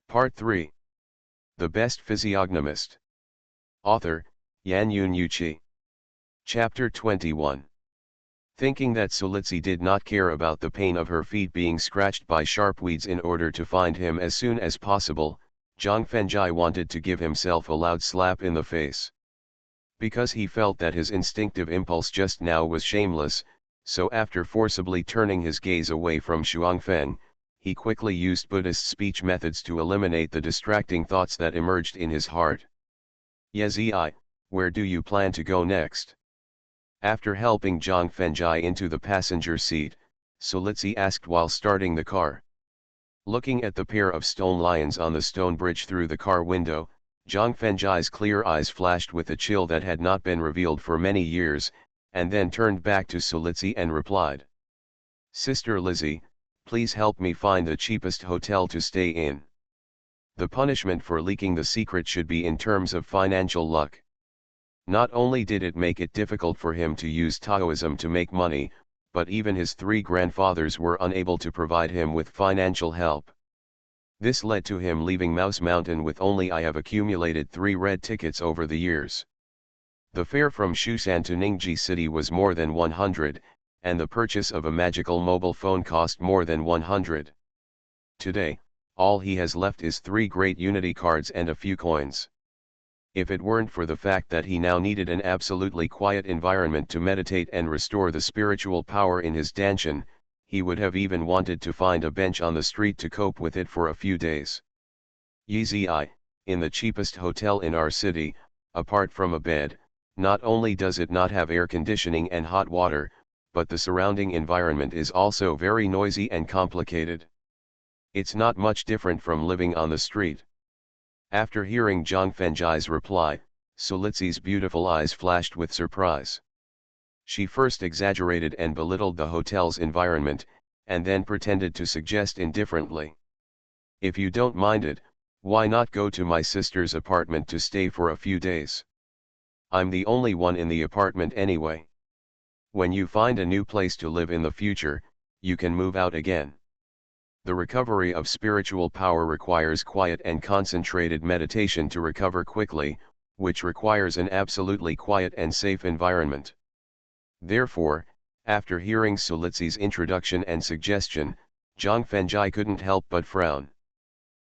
Part 3. The Best Physiognomist. Author, Yan Yun Yuchi. Chapter 21. Thinking that Solitsi did not care about the pain of her feet being scratched by sharp weeds in order to find him as soon as possible, Zhang Fengjai wanted to give himself a loud slap in the face. Because he felt that his instinctive impulse just now was shameless, so after forcibly turning his gaze away from Shuangfeng, he quickly used Buddhist speech methods to eliminate the distracting thoughts that emerged in his heart. Yezi, where do you plan to go next? After helping Zhang Fengjai into the passenger seat, Solitsi asked while starting the car. Looking at the pair of stone lions on the stone bridge through the car window, Zhang Fengjai's clear eyes flashed with a chill that had not been revealed for many years, and then turned back to Solitsi and replied. Sister Lizzie, please help me find the cheapest hotel to stay in. The punishment for leaking the secret should be in terms of financial luck. Not only did it make it difficult for him to use Taoism to make money, but even his three grandfathers were unable to provide him with financial help. This led to him leaving Mouse Mountain with only I have accumulated 3 red tickets over the years. The fare from Shusan to Ningji City was more than 100, and the purchase of a magical mobile phone cost more than 100. Today, all he has left is 3 great Unity cards and a few coins. If it weren't for the fact that he now needed an absolutely quiet environment to meditate and restore the spiritual power in his danshan, he would have even wanted to find a bench on the street to cope with it for a few days. Yezi, in the cheapest hotel in our city, apart from a bed, not only does it not have air conditioning and hot water, but the surrounding environment is also very noisy and complicated. It's not much different from living on the street. After hearing Zhang Fengjai's reply, Solitsi's beautiful eyes flashed with surprise. She first exaggerated and belittled the hotel's environment, and then pretended to suggest indifferently. If you don't mind it, why not go to my sister's apartment to stay for a few days? I'm the only one in the apartment anyway. When you find a new place to live in the future, you can move out again. The recovery of spiritual power requires quiet and concentrated meditation to recover quickly, which requires an absolutely quiet and safe environment. Therefore, after hearing Solitsi's introduction and suggestion, Zhang Fengjai couldn't help but frown.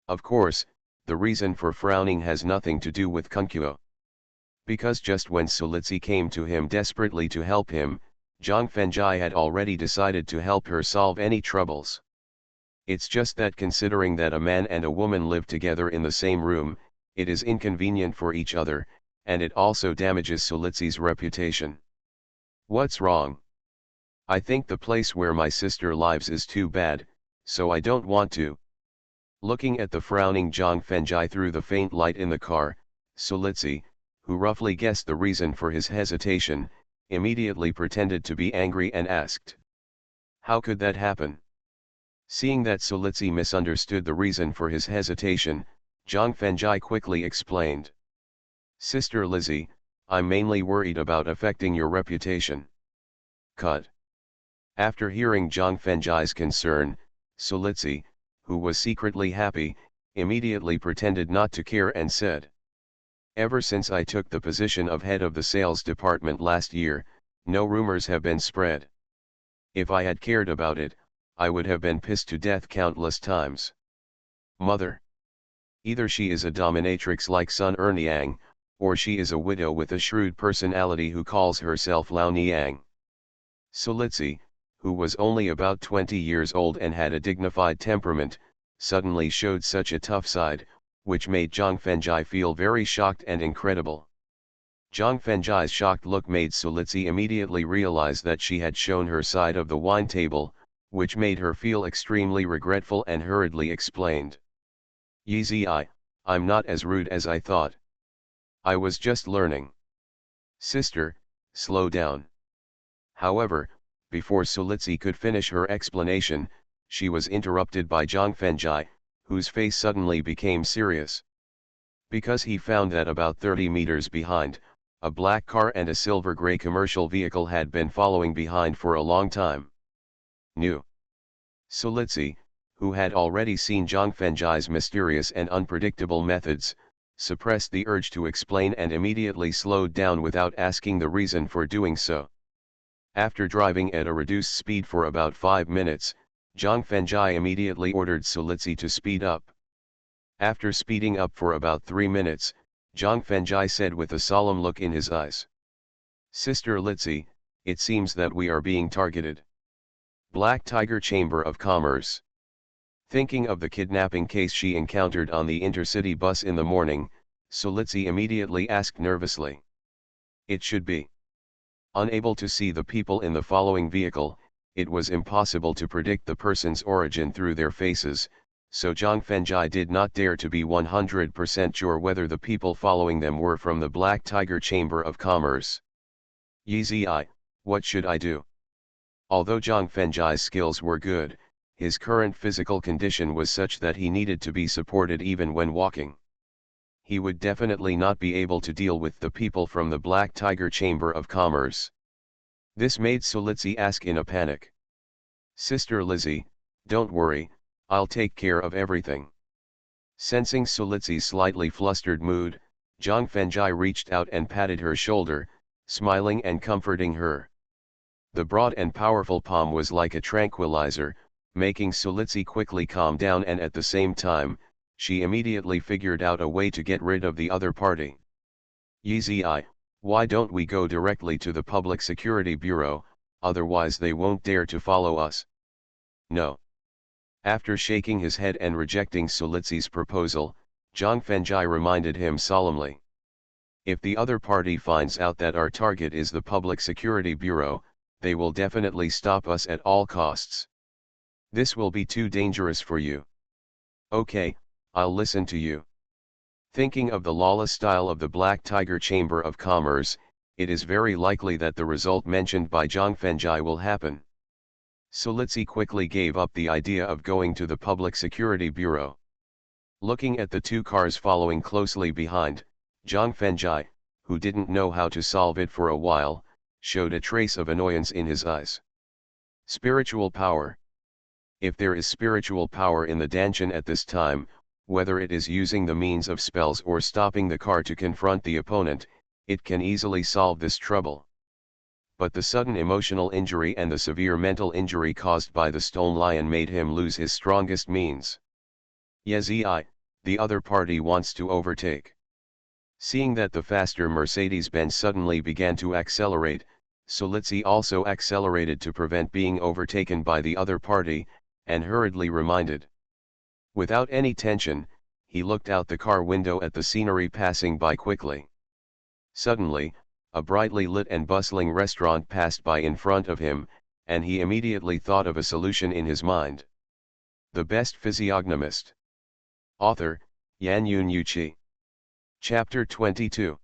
Of course, the reason for frowning has nothing to do with Kunkuo. Because just when Solitsi came to him desperately to help him, Zhang Fengjai had already decided to help her solve any troubles. It's just that considering that a man and a woman live together in the same room, it is inconvenient for each other, and it also damages Solitsi's reputation. What's wrong? I think the place where my sister lives is too bad, so I don't want to. Looking at the frowning Zhang Fengjai through the faint light in the car, Solitsi, who roughly guessed the reason for his hesitation, immediately pretended to be angry and asked. How could that happen? Seeing that Solitsi misunderstood the reason for his hesitation, Zhang Fengjai quickly explained. Sister Lizzie, I'm mainly worried about affecting your reputation. Cut. After hearing Zhang Fengjai's concern, Solitsi, who was secretly happy, immediately pretended not to care and said. Ever since I took the position of head of the sales department last year, no rumors have been spread. If I had cared about it, I would have been pissed to death countless times. Mother. Either she is a dominatrix like Sun Erniang, or she is a widow with a shrewd personality who calls herself Lao Niang. Solitsi, who was only about 20 years old and had a dignified temperament, suddenly showed such a tough side, which made Zhang Fengjai feel very shocked and incredible. Zhang Fengjai's shocked look made Solitsi immediately realize that she had shown her side of the wine table, which made her feel extremely regretful and hurriedly explained. Yezi, I'm not as rude as I thought. I was just learning. Sister, slow down. However, before Solitsi could finish her explanation, she was interrupted by Zhang Fengjai, whose face suddenly became serious. Because he found that about 30 meters behind, a black car and a silver-gray commercial vehicle had been following behind for a long time. New. Solitsi, who had already seen Zhang Fenjai's mysterious and unpredictable methods, suppressed the urge to explain and immediately slowed down without asking the reason for doing so. After driving at a reduced speed for about 5 minutes, Zhang Fenjai immediately ordered Sulitzi to speed up. After speeding up for about 3 minutes, Zhang Fenjai said with a solemn look in his eyes, "Sister Litzi, it seems that we are being targeted. Black Tiger Chamber of Commerce." Thinking of the kidnapping case she encountered on the intercity bus in the morning, Sulitzi immediately asked nervously, "It should be." Unable to see the people in the following vehicle, it was impossible to predict the person's origin through their faces, so Zhang Fenjai did not dare to be 100% sure whether the people following them were from the Black Tiger Chamber of Commerce. Yizi, what should I do? Although Zhang Fenjai's skills were good, his current physical condition was such that he needed to be supported even when walking. He would definitely not be able to deal with the people from the Black Tiger Chamber of Commerce. This made Sulitzi ask in a panic, "Sister Lizzie, don't worry, I'll take care of everything." Sensing Sulitzi's slightly flustered mood, Zhang Fenjai reached out and patted her shoulder, smiling and comforting her. The broad and powerful palm was like a tranquilizer, making Sulitzi quickly calm down, and at the same time, she immediately figured out a way to get rid of the other party. "Yizi, why don't we go directly to the Public Security Bureau, otherwise they won't dare to follow us." "No." After shaking his head and rejecting Sulitzi's proposal, Zhang Fenjai reminded him solemnly, "If the other party finds out that our target is the Public Security Bureau, they will definitely stop us at all costs. This will be too dangerous for you." "Okay, I'll listen to you." Thinking of the lawless style of the Black Tiger Chamber of Commerce, it is very likely that the result mentioned by Zhang Fenjai will happen. Sulitzi quickly gave up the idea of going to the Public Security Bureau. Looking at the two cars following closely behind, Zhang Fenjai, who didn't know how to solve it for a while, showed a trace of annoyance in his eyes. Spiritual power. If there is spiritual power in the Danshan at this time, whether it is using the means of spells or stopping the car to confront the opponent, it can easily solve this trouble. But the sudden emotional injury and the severe mental injury caused by the stone lion made him lose his strongest means. Yizi, the other party wants to overtake. Seeing that the faster Mercedes-Benz suddenly began to accelerate, Sulitzi also accelerated to prevent being overtaken by the other party, and hurriedly reminded. Without any tension, he looked out the car window at the scenery passing by quickly. Suddenly, a brightly lit and bustling restaurant passed by in front of him, and he immediately thought of a solution in his mind. The Best Physiognomist. Author, Yan Yun Yuqi. Chapter 22.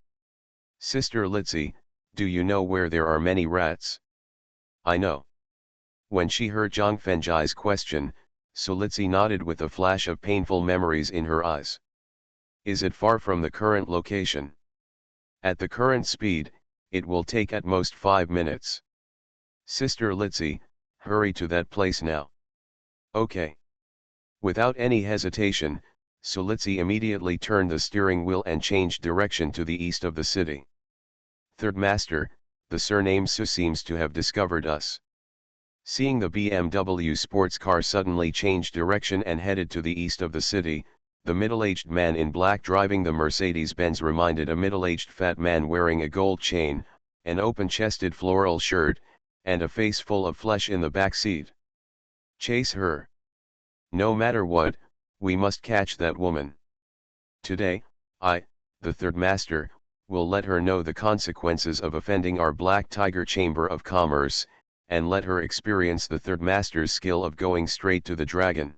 Sister Litzi, do you know where there are many rats? I know. When she heard Zhang Fenjai's question, Sulitzi nodded with a flash of painful memories in her eyes. Is it far from the current location? At the current speed, it will take at most 5 minutes. Sister Litzi, hurry to that place now. Okay. Without any hesitation, Sulitzi immediately turned the steering wheel and changed direction to the east of the city. Third Master, the surname Su seems to have discovered us. Seeing the BMW sports car suddenly change direction and headed to the east of the city, the middle-aged man in black driving the Mercedes-Benz reminded a middle-aged fat man wearing a gold chain, an open-chested floral shirt, and a face full of flesh in the back seat. Chase her. No matter what, we must catch that woman. Today, I, the Third Master, will let her know the consequences of offending our Black Tiger Chamber of Commerce, and let her experience the Third Master's skill of going straight to the dragon.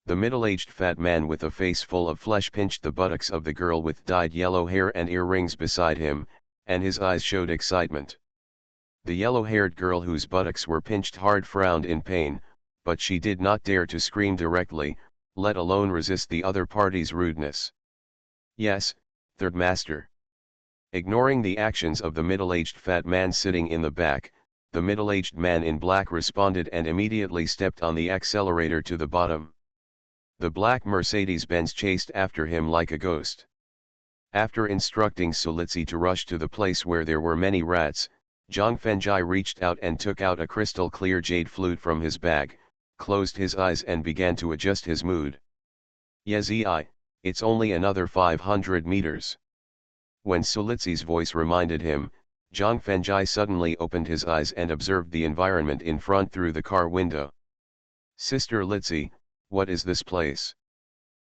The middle-aged fat man with a face full of flesh pinched the buttocks of the girl with dyed yellow hair and earrings beside him, and his eyes showed excitement. The yellow-haired girl whose buttocks were pinched hard frowned in pain, but she did not dare to scream directly, let alone resist the other party's rudeness. Yes, Third Master. Ignoring the actions of the middle-aged fat man sitting in the back, the middle-aged man in black responded and immediately stepped on the accelerator to the bottom. The black Mercedes-Benz chased after him like a ghost. After instructing Solitsi to rush to the place where there were many rats, Zhang Fengjai reached out and took out a crystal-clear jade flute from his bag, closed his eyes and began to adjust his mood. Yezi, it's only another 500 meters. When Solitsi's voice reminded him, Zhang Fengjai suddenly opened his eyes and observed the environment in front through the car window. Sister Litsi, what is this place?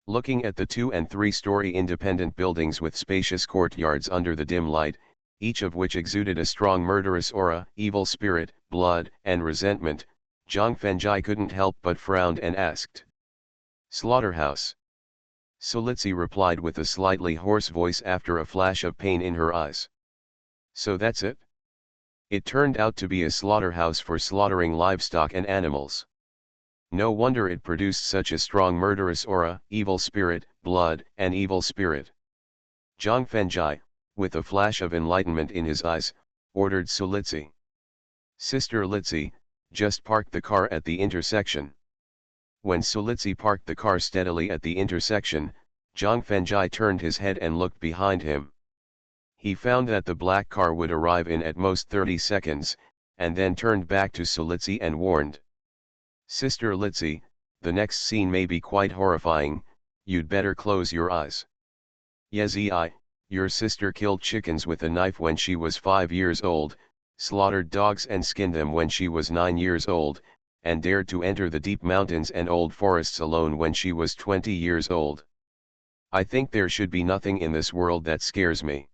Looking at the 2- and 3-story independent buildings with spacious courtyards under the dim light, each of which exuded a strong murderous aura, evil spirit, blood, and resentment, Zhang Fengjai couldn't help but frown and asked. Slaughterhouse. Solitsi replied with a slightly hoarse voice after a flash of pain in her eyes. So that's it? It turned out to be a slaughterhouse for slaughtering livestock and animals. No wonder it produced such a strong murderous aura, evil spirit, blood, and evil spirit. Zhang Fengjai, with a flash of enlightenment in his eyes, ordered Solitsi. Sister Litsi, just park the car at the intersection. When Solitsi parked the car steadily at the intersection, Zhang Fengjai turned his head and looked behind him. He found that the black car would arrive in at most 30 seconds, and then turned back to Solitsi and warned. Sister Litsi, the next scene may be quite horrifying, you'd better close your eyes. Yezi, your sister killed chickens with a knife when she was 5 years old, slaughtered dogs and skinned them when she was 9 years old, and dared to enter the deep mountains and old forests alone when she was 20 years old. I think there should be nothing in this world that scares me.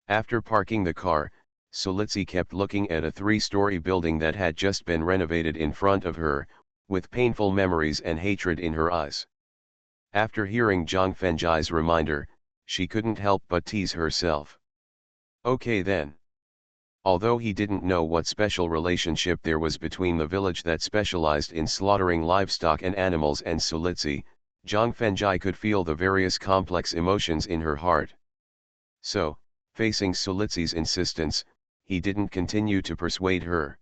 After parking the car, Solitsi kept looking at a 3-story building that had just been renovated in front of her, with painful memories and hatred in her eyes. After hearing Zhang Fengjai's reminder, she couldn't help but tease herself. Okay then. Although he didn't know what special relationship there was between the village that specialized in slaughtering livestock and animals and Solitsi, Zhang Fengjai could feel the various complex emotions in her heart. So, facing Solitsi's insistence, he didn't continue to persuade her.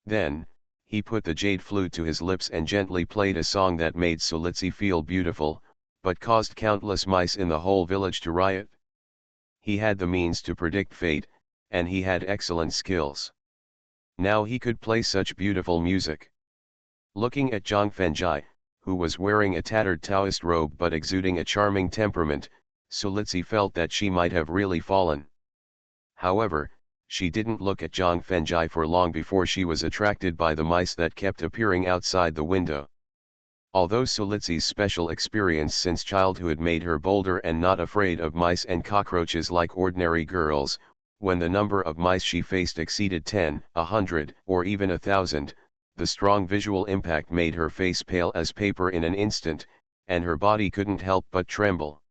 Then, he put the jade flute to his lips and gently played a song that made Solitsi feel beautiful, but caused countless mice in the whole village to riot. He had the means to predict fate, and he had excellent skills. Now he could play such beautiful music. Looking at Zhang Fengjai, who was wearing a tattered Taoist robe but exuding a charming temperament, Solitsi felt that she might have really fallen. However, she didn't look at Zhang Fengjai for long before she was attracted by the mice that kept appearing outside the window. Although Solitsi's special experience since childhood made her bolder and not afraid of mice and cockroaches like ordinary girls, when the number of mice she faced exceeded 10, 100, or even 1,000, the strong visual impact made her face pale as paper in an instant, and her body couldn't help but tremble.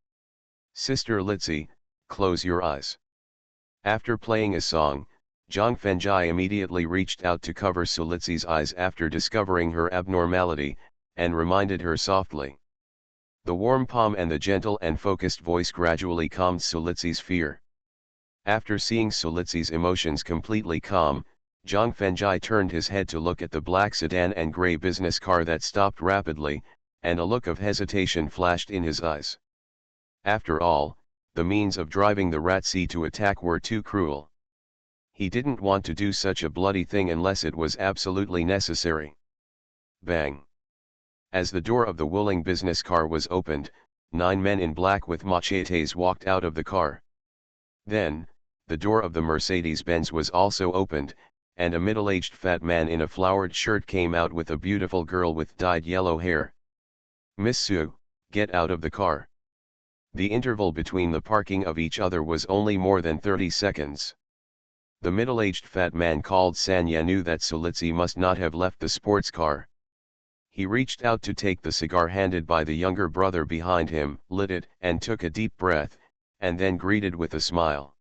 Sister Litsi, close your eyes. After playing a song, Zhang Fengjai immediately reached out to cover Solitsi's eyes after discovering her abnormality, and reminded her softly. The warm palm and the gentle and focused voice gradually calmed Solitsi's fear. After seeing Solitsi's emotions completely calm, Zhang Fengjai turned his head to look at the black sedan and grey business car that stopped rapidly, and a look of hesitation flashed in his eyes. After all, the means of driving the Ratsi to attack were too cruel. He didn't want to do such a bloody thing unless it was absolutely necessary. Bang! As the door of the Wuling business car was opened, 9 men in black with machetes walked out of the car. Then, the door of the Mercedes-Benz was also opened, and a middle-aged fat man in a flowered shirt came out with a beautiful girl with dyed yellow hair. Miss Su, get out of the car. The interval between the parking of each other was only more than 30 seconds. The middle-aged fat man called Sanya knew that Solitsi must not have left the sports car. He reached out to take the cigar handed by the younger brother behind him, lit it, and took a deep breath, and then greeted with a smile.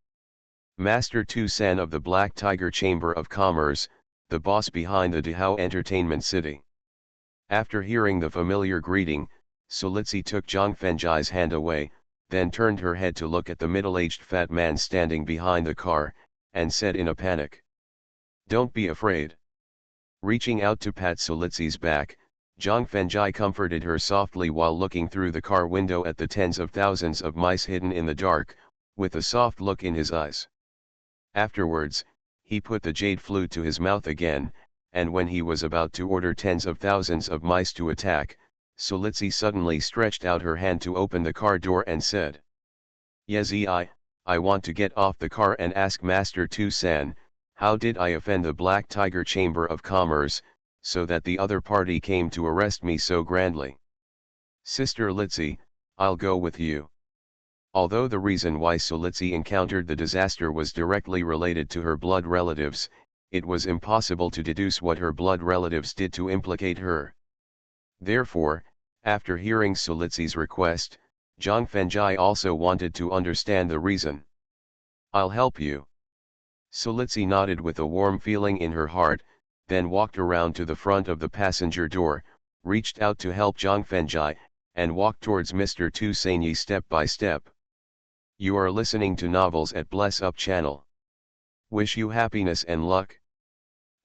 Master Tu San of the Black Tiger Chamber of Commerce, the boss behind the Dahao Entertainment City. After hearing the familiar greeting, Solitsi took Zhang Fengjai's hand away, then turned her head to look at the middle-aged fat man standing behind the car, and said in a panic. Don't be afraid. Reaching out to pat Solitzi's back, Zhang Fengjai comforted her softly while looking through the car window at the tens of thousands of mice hidden in the dark, with a soft look in his eyes. Afterwards, he put the jade flute to his mouth again, and when he was about to order tens of thousands of mice to attack, Solitzi suddenly stretched out her hand to open the car door and said, "Yezi, I want to get off the car and ask Master Tu-san, how did I offend the Black Tiger Chamber of Commerce, so that the other party came to arrest me so grandly? Sister Litzi, I'll go with you." Although the reason why Solitzi encountered the disaster was directly related to her blood relatives, it was impossible to deduce what her blood relatives did to implicate her. Therefore, after hearing Solitzi's request, Zhang Fengjai also wanted to understand the reason. "I'll help you." Solitzi nodded with a warm feeling in her heart, then walked around to the front of the passenger door, reached out to help Zhang Fengjai, and walked towards Mr. Tu-san step by step. You are listening to Novels at Bless Up channel. Wish you happiness and luck.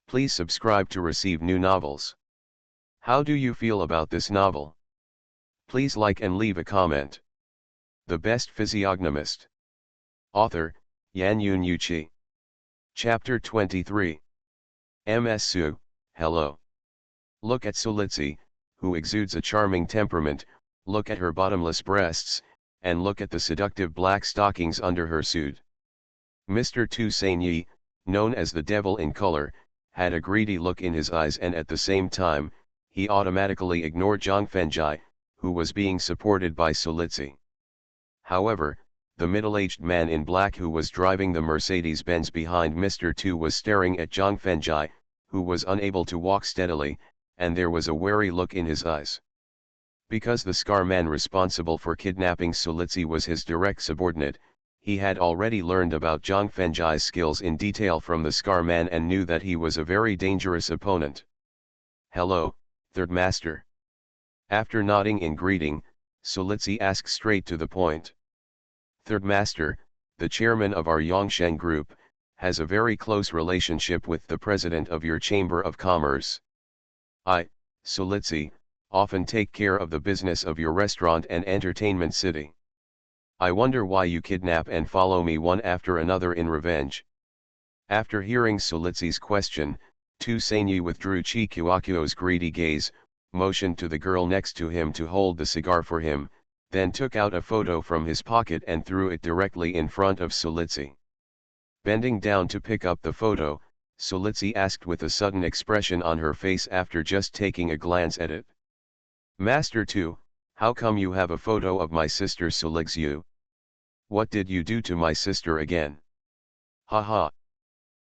Please subscribe to receive new novels. How do you feel about this novel? Please like and leave a comment. The Best Physiognomist. Author, Yan Yun Yuchi. Chapter 23. Ms. Su, hello. Look at Solitzi, who exudes a charming temperament, look at her bottomless breasts, and look at the seductive black stockings under her suit. Mr. Tu-san, known as the devil in color, had a greedy look in his eyes, and at the same time, he automatically ignored Zhang Fengjai, who was being supported by Solitzi. However, the middle-aged man in black who was driving the Mercedes-Benz behind Mr. Tu was staring at Zhang Fengjai, who was unable to walk steadily, and there was a wary look in his eyes. Because the Scar man responsible for kidnapping Solitzi was his direct subordinate, he had already learned about Zhang Fengjai's skills in detail from the Scar man and knew that he was a very dangerous opponent. "Hello, Third Master." After nodding in greeting, Solitzi asked straight to the point. "Third Master, the chairman of our Yongsheng group, has a very close relationship with the president of your Chamber of Commerce. I, Solitzi, often take care of the business of your restaurant and entertainment city. I wonder why you kidnap and follow me one after another in revenge." After hearing Solitzi's question, Tu-san withdrew Chikuakyo's greedy gaze, motioned to the girl next to him to hold the cigar for him, then took out a photo from his pocket and threw it directly in front of Solitzi. Bending down to pick up the photo, Solitzi asked with a sudden expression on her face after just taking a glance at it. "Master Tu, how come you have a photo of my sister Solixu? What did you do to my sister again? Ha ha."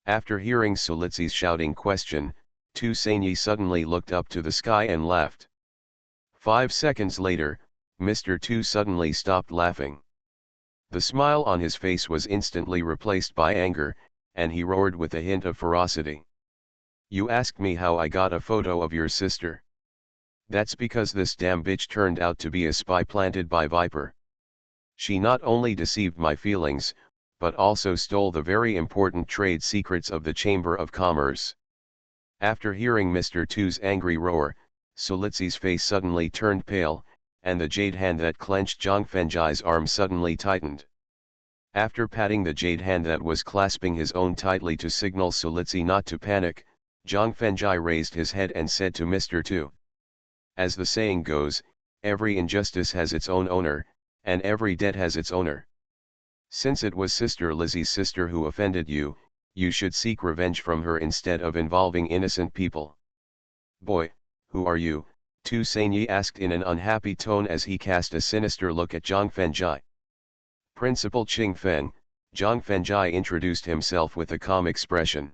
After hearing Solitzi's shouting question, Tu-san suddenly looked up to the sky and laughed. 5 seconds later, Mr. Tu suddenly stopped laughing. The smile on his face was instantly replaced by anger, and he roared with a hint of ferocity. "You asked me how I got a photo of your sister? That's because this damn bitch turned out to be a spy planted by Viper. She not only deceived my feelings, but also stole the very important trade secrets of the Chamber of Commerce." After hearing Mr. Tu's angry roar, Solitzi's face suddenly turned pale, and the jade hand that clenched Zhang Fengjai's arm suddenly tightened. After patting the jade hand that was clasping his own tightly to signal Solitzi not to panic, Zhang Fengjai raised his head and said to Mr. Tu, "As the saying goes, every injustice has its own owner, and every debt has its owner. Since it was Sister Lizzie's sister who offended you, you should seek revenge from her instead of involving innocent people." "Boy, who are you?" Tu-san asked in an unhappy tone as he cast a sinister look at Zhang Fengjai. "Principal Ching Feng," Zhang Fengjai introduced himself with a calm expression.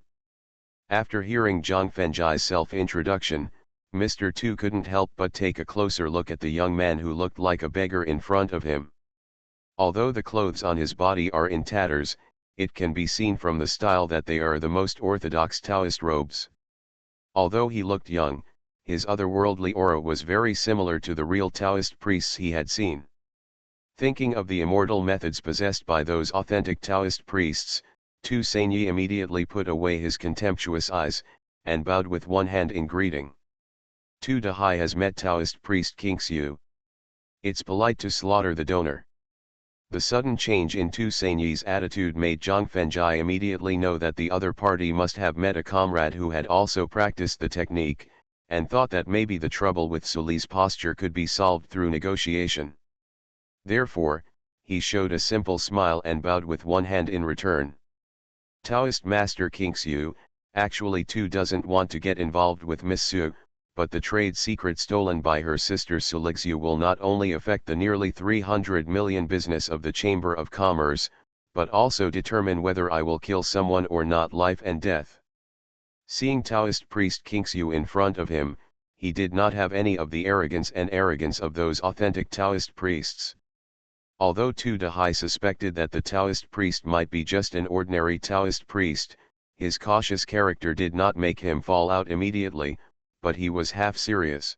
After hearing Zhang Fengjai's self-introduction, Mr. Tu couldn't help but take a closer look at the young man who looked like a beggar in front of him. Although the clothes on his body are in tatters, it can be seen from the style that they are the most orthodox Taoist robes. Although he looked young, his otherworldly aura was very similar to the real Taoist priests he had seen. Thinking of the immortal methods possessed by those authentic Taoist priests, Tu Sainyi immediately put away his contemptuous eyes, and bowed with one hand in greeting. Tu Dahai has met Taoist priest King Xiu. It's polite to slaughter the donor. The sudden change in Tu Sainyi's attitude made Zhang Fengjai immediately know that the other party must have met a comrade who had also practiced the technique, and thought that maybe the trouble with Suli's posture could be solved through negotiation. Therefore, he showed a simple smile and bowed with one hand in return. Taoist Master King Xiu, actually Tu doesn't want to get involved with Miss Su, but the trade secret stolen by her sister Sulixiu will not only affect the nearly 300 million business of the Chamber of Commerce, but also determine whether I will kill someone or not. Life and death. Seeing Taoist priest King Xiu in front of him, he did not have any of the arrogance of those authentic Taoist priests. Although Tu Dahai suspected that the Taoist priest might be just an ordinary Taoist priest, his cautious character did not make him fall out immediately, but he was half serious.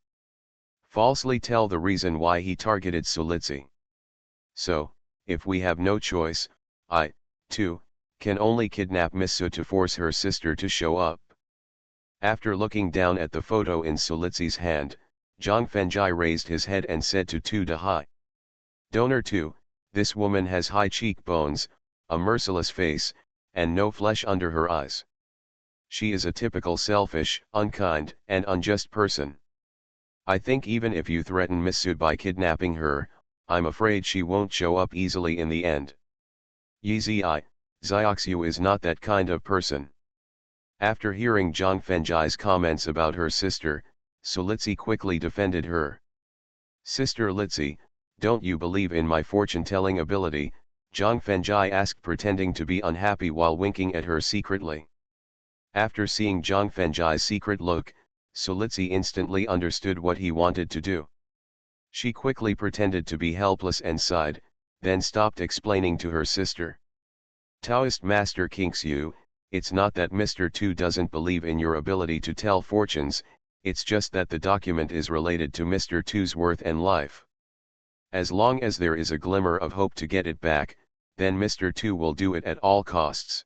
Falsely tell the reason why he targeted Sulitsi. So, if we have no choice, I, too, can only kidnap Miss Su to force her sister to show up. After looking down at the photo in Sulitsi's hand, Zhang Fengjai raised his head and said to Tu Dahai. Donor 2, this woman has high cheekbones, a merciless face, and no flesh under her eyes. She is a typical selfish, unkind, and unjust person. I think even if you threaten Miss Su by kidnapping her, I'm afraid she won't show up easily in the end. Yi Zioxiu is not that kind of person. After hearing Zhang Fengjai's comments about her sister, Sulitsi quickly defended her. Sister Litsi, don't you believe in my fortune-telling ability? Zhang Fengjai asked, pretending to be unhappy while winking at her secretly. After seeing Zhang Fengjai's secret look, Sulitsi instantly understood what he wanted to do. She quickly pretended to be helpless and sighed, then stopped explaining to her sister. Taoist Master King Xiu, it's not that Mr. Tu doesn't believe in your ability to tell fortunes, it's just that the document is related to Mr. Tu's worth and life. As long as there is a glimmer of hope to get it back, then Mr. Tu will do it at all costs.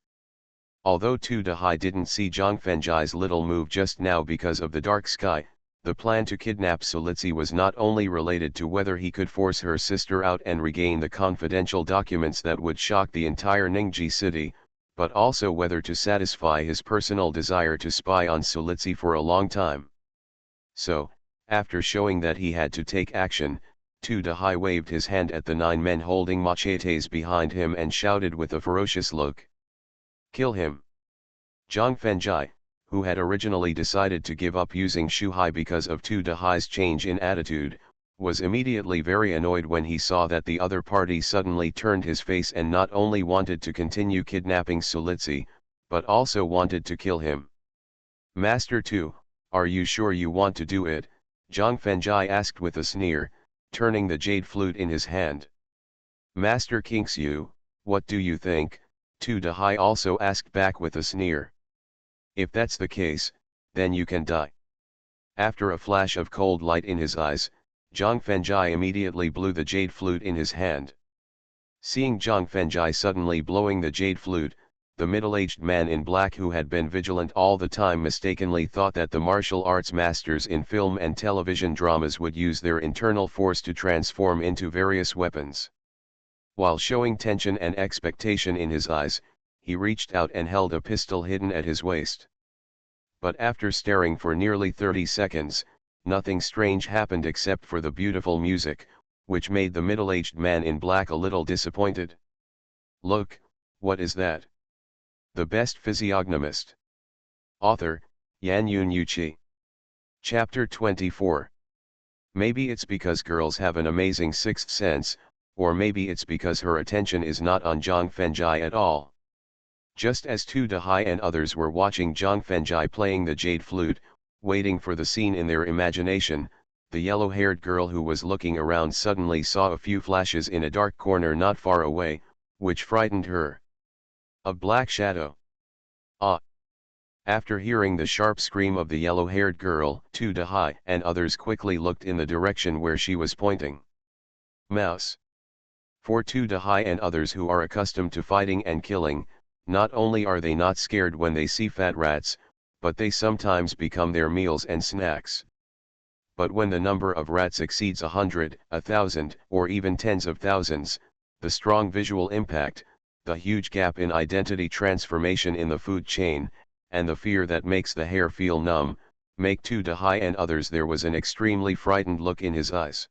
Although Tu Dahai didn't see Zhang Fengjai's little move just now because of the dark sky, the plan to kidnap Sulitsi was not only related to whether he could force her sister out and regain the confidential documents that would shock the entire Ningji city, but also whether to satisfy his personal desire to spy on Sulitsi for a long time. So, after showing that he had to take action, Tu Dahai waved his hand at the 9 men holding machetes behind him and shouted with a ferocious look. Kill him! Zhang Fengjai, who had originally decided to give up using Shuhai because of Tu Dahai's change in attitude, was immediately very annoyed when he saw that the other party suddenly turned his face and not only wanted to continue kidnapping Sulitsi, but also wanted to kill him. Master Tu, are you sure you want to do it? Zhang Fengjai asked with a sneer, turning the jade flute in his hand. Master King Xiu, what do you think? Tu Dahai also asked back with a sneer. If that's the case, then you can die. After a flash of cold light in his eyes, Zhang Fengjai immediately blew the jade flute in his hand. Seeing Zhang Fengjai suddenly blowing the jade flute, the middle-aged man in black who had been vigilant all the time mistakenly thought that the martial arts masters in film and television dramas would use their internal force to transform into various weapons. While showing tension and expectation in his eyes, he reached out and held a pistol hidden at his waist. But after staring for nearly 30 seconds, nothing strange happened except for the beautiful music, which made the middle-aged man in black a little disappointed. Look, what is that? The Best Physiognomist. Author, Yan Yun Yuqi. Chapter 24. Maybe it's because girls have an amazing sixth sense, or maybe it's because her attention is not on Zhang Fengjai at all. Just as Tu Dahai and others were watching Zhang Fengjai playing the jade flute, waiting for the scene in their imagination, the yellow-haired girl who was looking around suddenly saw a few flashes in a dark corner not far away, which frightened her. A black shadow. Ah! After hearing the sharp scream of the yellow-haired girl, Tu Dahai and others quickly looked in the direction where she was pointing. Mouse. For Tu Dahai and others who are accustomed to fighting and killing, Not only are they not scared when they see fat rats, but they sometimes become their meals and snacks. But when the number of rats exceeds 100, 1,000, or even tens of thousands, the strong visual impact, the huge gap in identity transformation in the food chain, and the fear that makes the hair feel numb, make Tu Dahai and others there was an extremely frightened look in his eyes.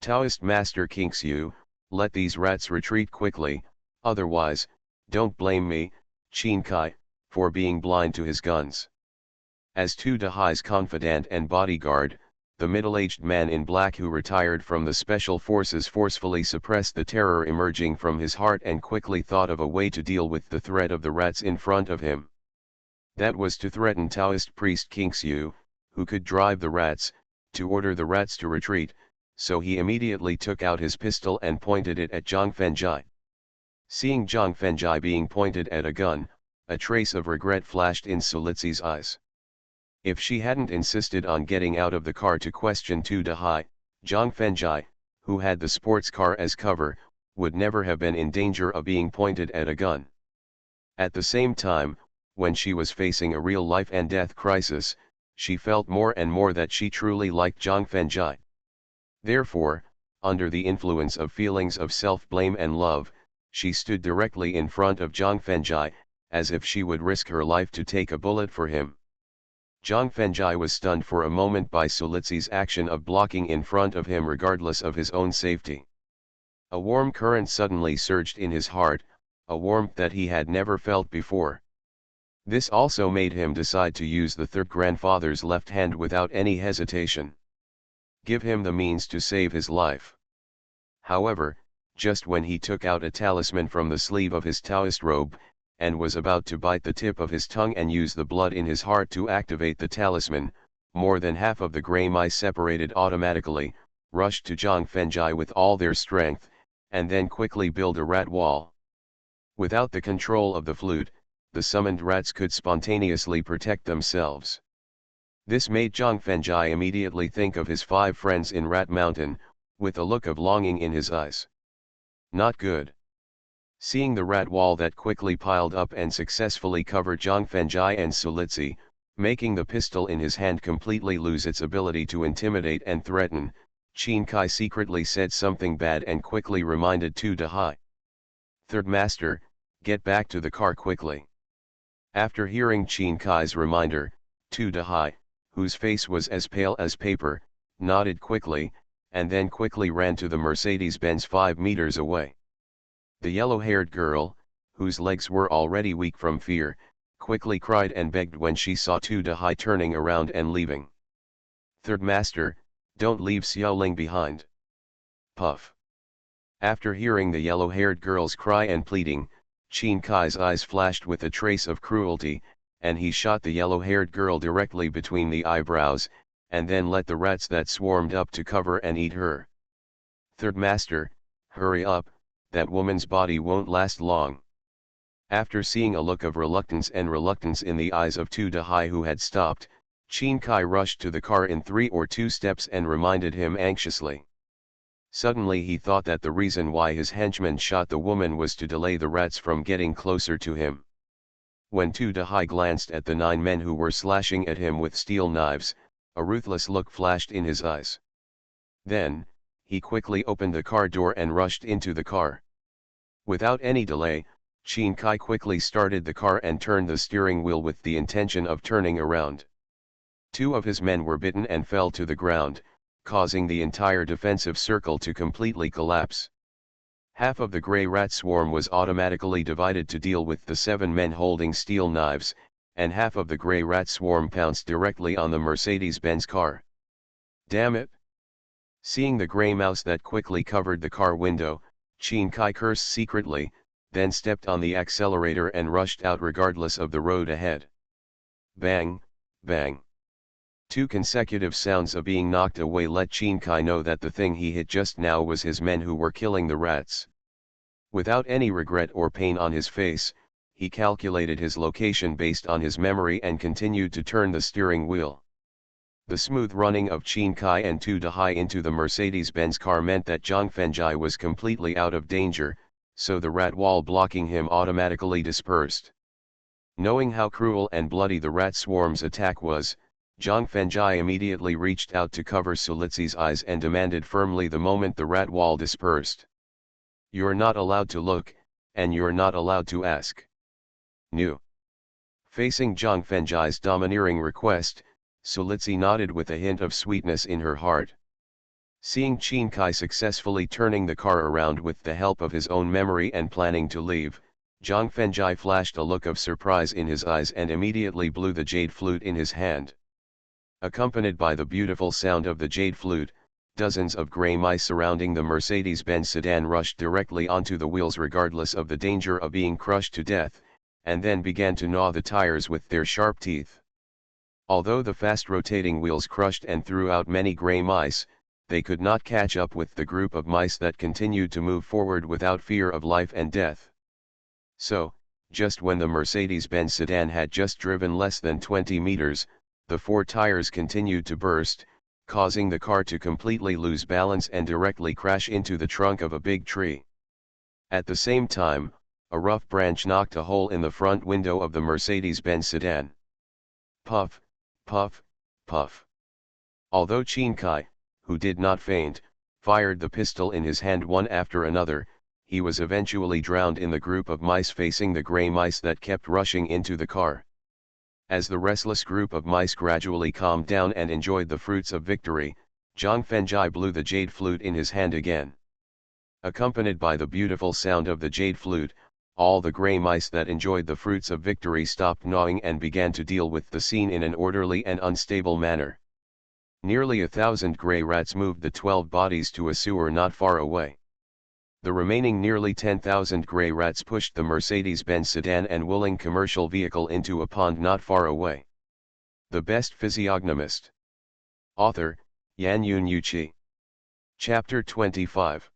Taoist Master Kingxiu, let these rats retreat quickly, otherwise, don't blame me, Qin Kai, for being blind to his guns. As Tu Dahai's confidant and bodyguard, the middle-aged man in black who retired from the special forces forcefully suppressed the terror emerging from his heart and quickly thought of a way to deal with the threat of the rats in front of him. That was to threaten Taoist priest Kingxiu, who could drive the rats, to order the rats to retreat, so he immediately took out his pistol and pointed it at Zhang Fengjai. Seeing Zhang Fengjai being pointed at a gun, a trace of regret flashed in Sulizi's eyes. If she hadn't insisted on getting out of the car to question Tu Dahai, Zhang Fengjai, who had the sports car as cover, would never have been in danger of being pointed at a gun. At the same time, when she was facing a real life and death crisis, she felt more and more that she truly liked Zhang Fengjai. Therefore, under the influence of feelings of self-blame and love, she stood directly in front of Zhang Fengjai, as if she would risk her life to take a bullet for him. Zhang Fengjai was stunned for a moment by Sulizi's action of blocking in front of him regardless of his own safety. A warm current suddenly surged in his heart, a warmth that he had never felt before. This also made him decide to use the third grandfather's left hand without any hesitation. Give him the means to save his life. However, just when he took out a talisman from the sleeve of his Taoist robe, and was about to bite the tip of his tongue and use the blood in his heart to activate the talisman, more than half of the grey mice separated automatically, rushed to Zhang Fengjai with all their strength, and then quickly build a rat wall. Without the control of the flute, the summoned rats could spontaneously protect themselves. This made Zhang Fengjai immediately think of his 5 friends in Rat Mountain, with a look of longing in his eyes. Not good. Seeing the rat wall that quickly piled up and successfully covered Zhang Fengjai and Sulizi, making the pistol in his hand completely lose its ability to intimidate and threaten, Qin Kai secretly said something bad and quickly reminded Tu Dahai. Third Master, get back to the car quickly. After hearing Qin Kai's reminder, Tu Dahai, whose face was as pale as paper, nodded quickly, and then quickly ran to the Mercedes-Benz 5 meters away. The yellow-haired girl, whose legs were already weak from fear, quickly cried and begged when she saw Tu Dahai turning around and leaving. Third Master, don't leave Xiaoling behind. Puff. After hearing the yellow-haired girl's cry and pleading, Qin Kai's eyes flashed with a trace of cruelty, and he shot the yellow-haired girl directly between the eyebrows, and then let the rats that swarmed up to cover and eat her. Third Master, hurry up, that woman's body won't last long. After seeing a look of reluctance in the eyes of Tu Dahai who had stopped, Qin Kai rushed to the car in 3 or 2 steps and reminded him anxiously. Suddenly he thought that the reason why his henchman shot the woman was to delay the rats from getting closer to him. When Tu Dahai glanced at the 9 men who were slashing at him with steel knives, a ruthless look flashed in his eyes. Then, he quickly opened the car door and rushed into the car. Without any delay, Qin Kai quickly started the car and turned the steering wheel with the intention of turning around. 2 of his men were bitten and fell to the ground, causing the entire defensive circle to completely collapse. Half of the grey rat swarm was automatically divided to deal with the 7 men holding steel knives, and half of the grey rat swarm pounced directly on the Mercedes-Benz car. Damn it! Seeing the grey mouse that quickly covered the car window, Qin Kai cursed secretly, then stepped on the accelerator and rushed out regardless of the road ahead. Bang, bang. 2 consecutive sounds of being knocked away let Qin Kai know that the thing he hit just now was his men who were killing the rats. Without any regret or pain on his face, he calculated his location based on his memory and continued to turn the steering wheel. The smooth running of Qin Kai and Tu Dahai into the Mercedes-Benz car meant that Zhang Fengjai was completely out of danger, so the rat wall blocking him automatically dispersed. Knowing how cruel and bloody the rat swarm's attack was, Zhang Fengjai immediately reached out to cover Sulizi's eyes and demanded firmly the moment the rat wall dispersed. "You're not allowed to look, and you're not allowed to ask." "No." Facing Zhang Fengjai's domineering request, Sulizi nodded with a hint of sweetness in her heart. Seeing Qin Kai successfully turning the car around with the help of his own memory and planning to leave, Zhang Fengjai flashed a look of surprise in his eyes and immediately blew the jade flute in his hand. Accompanied by the beautiful sound of the jade flute, dozens of grey mice surrounding the Mercedes-Benz sedan rushed directly onto the wheels regardless of the danger of being crushed to death, and then began to gnaw the tires with their sharp teeth. Although the fast-rotating wheels crushed and threw out many grey mice, they could not catch up with the group of mice that continued to move forward without fear of life and death. So, just when the Mercedes-Benz sedan had just driven less than 20 meters, the four tires continued to burst, causing the car to completely lose balance and directly crash into the trunk of a big tree. At the same time, a rough branch knocked a hole in the front window of the Mercedes-Benz sedan. Puff, puff, puff. Although Qin Kai, who did not faint, fired the pistol in his hand one after another, he was eventually drowned in the group of mice facing the grey mice that kept rushing into the car. As the restless group of mice gradually calmed down and enjoyed the fruits of victory, Zhang Fengjai blew the jade flute in his hand again. Accompanied by the beautiful sound of the jade flute, all the grey mice that enjoyed the fruits of victory stopped gnawing and began to deal with the scene in an orderly and unstable manner. Nearly 1,000 grey rats moved the 12 bodies to a sewer not far away. The remaining nearly 10,000 grey rats pushed the Mercedes-Benz sedan and Wuling commercial vehicle into a pond not far away. The Best Physiognomist. Author, Yan Yun Yuqi. Chapter 25.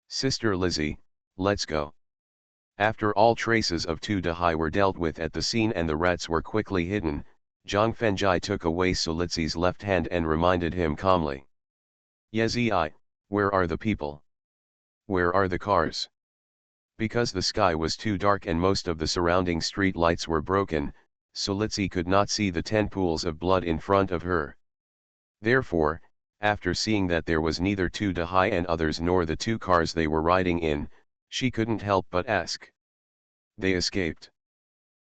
Sister Lizzie, let's go. After all traces of Tu Dahai were dealt with at the scene and the rats were quickly hidden, Zhang Fengjai took away Sulizi's left hand and reminded him calmly. "Yezi, where are the people? Where are the cars?" Because the sky was too dark and most of the surrounding street lights were broken, Sulizi could not see the 10 pools of blood in front of her. Therefore, after seeing that there was neither Tu Dahai and others nor the 2 cars they were riding in, she couldn't help but ask. "They escaped."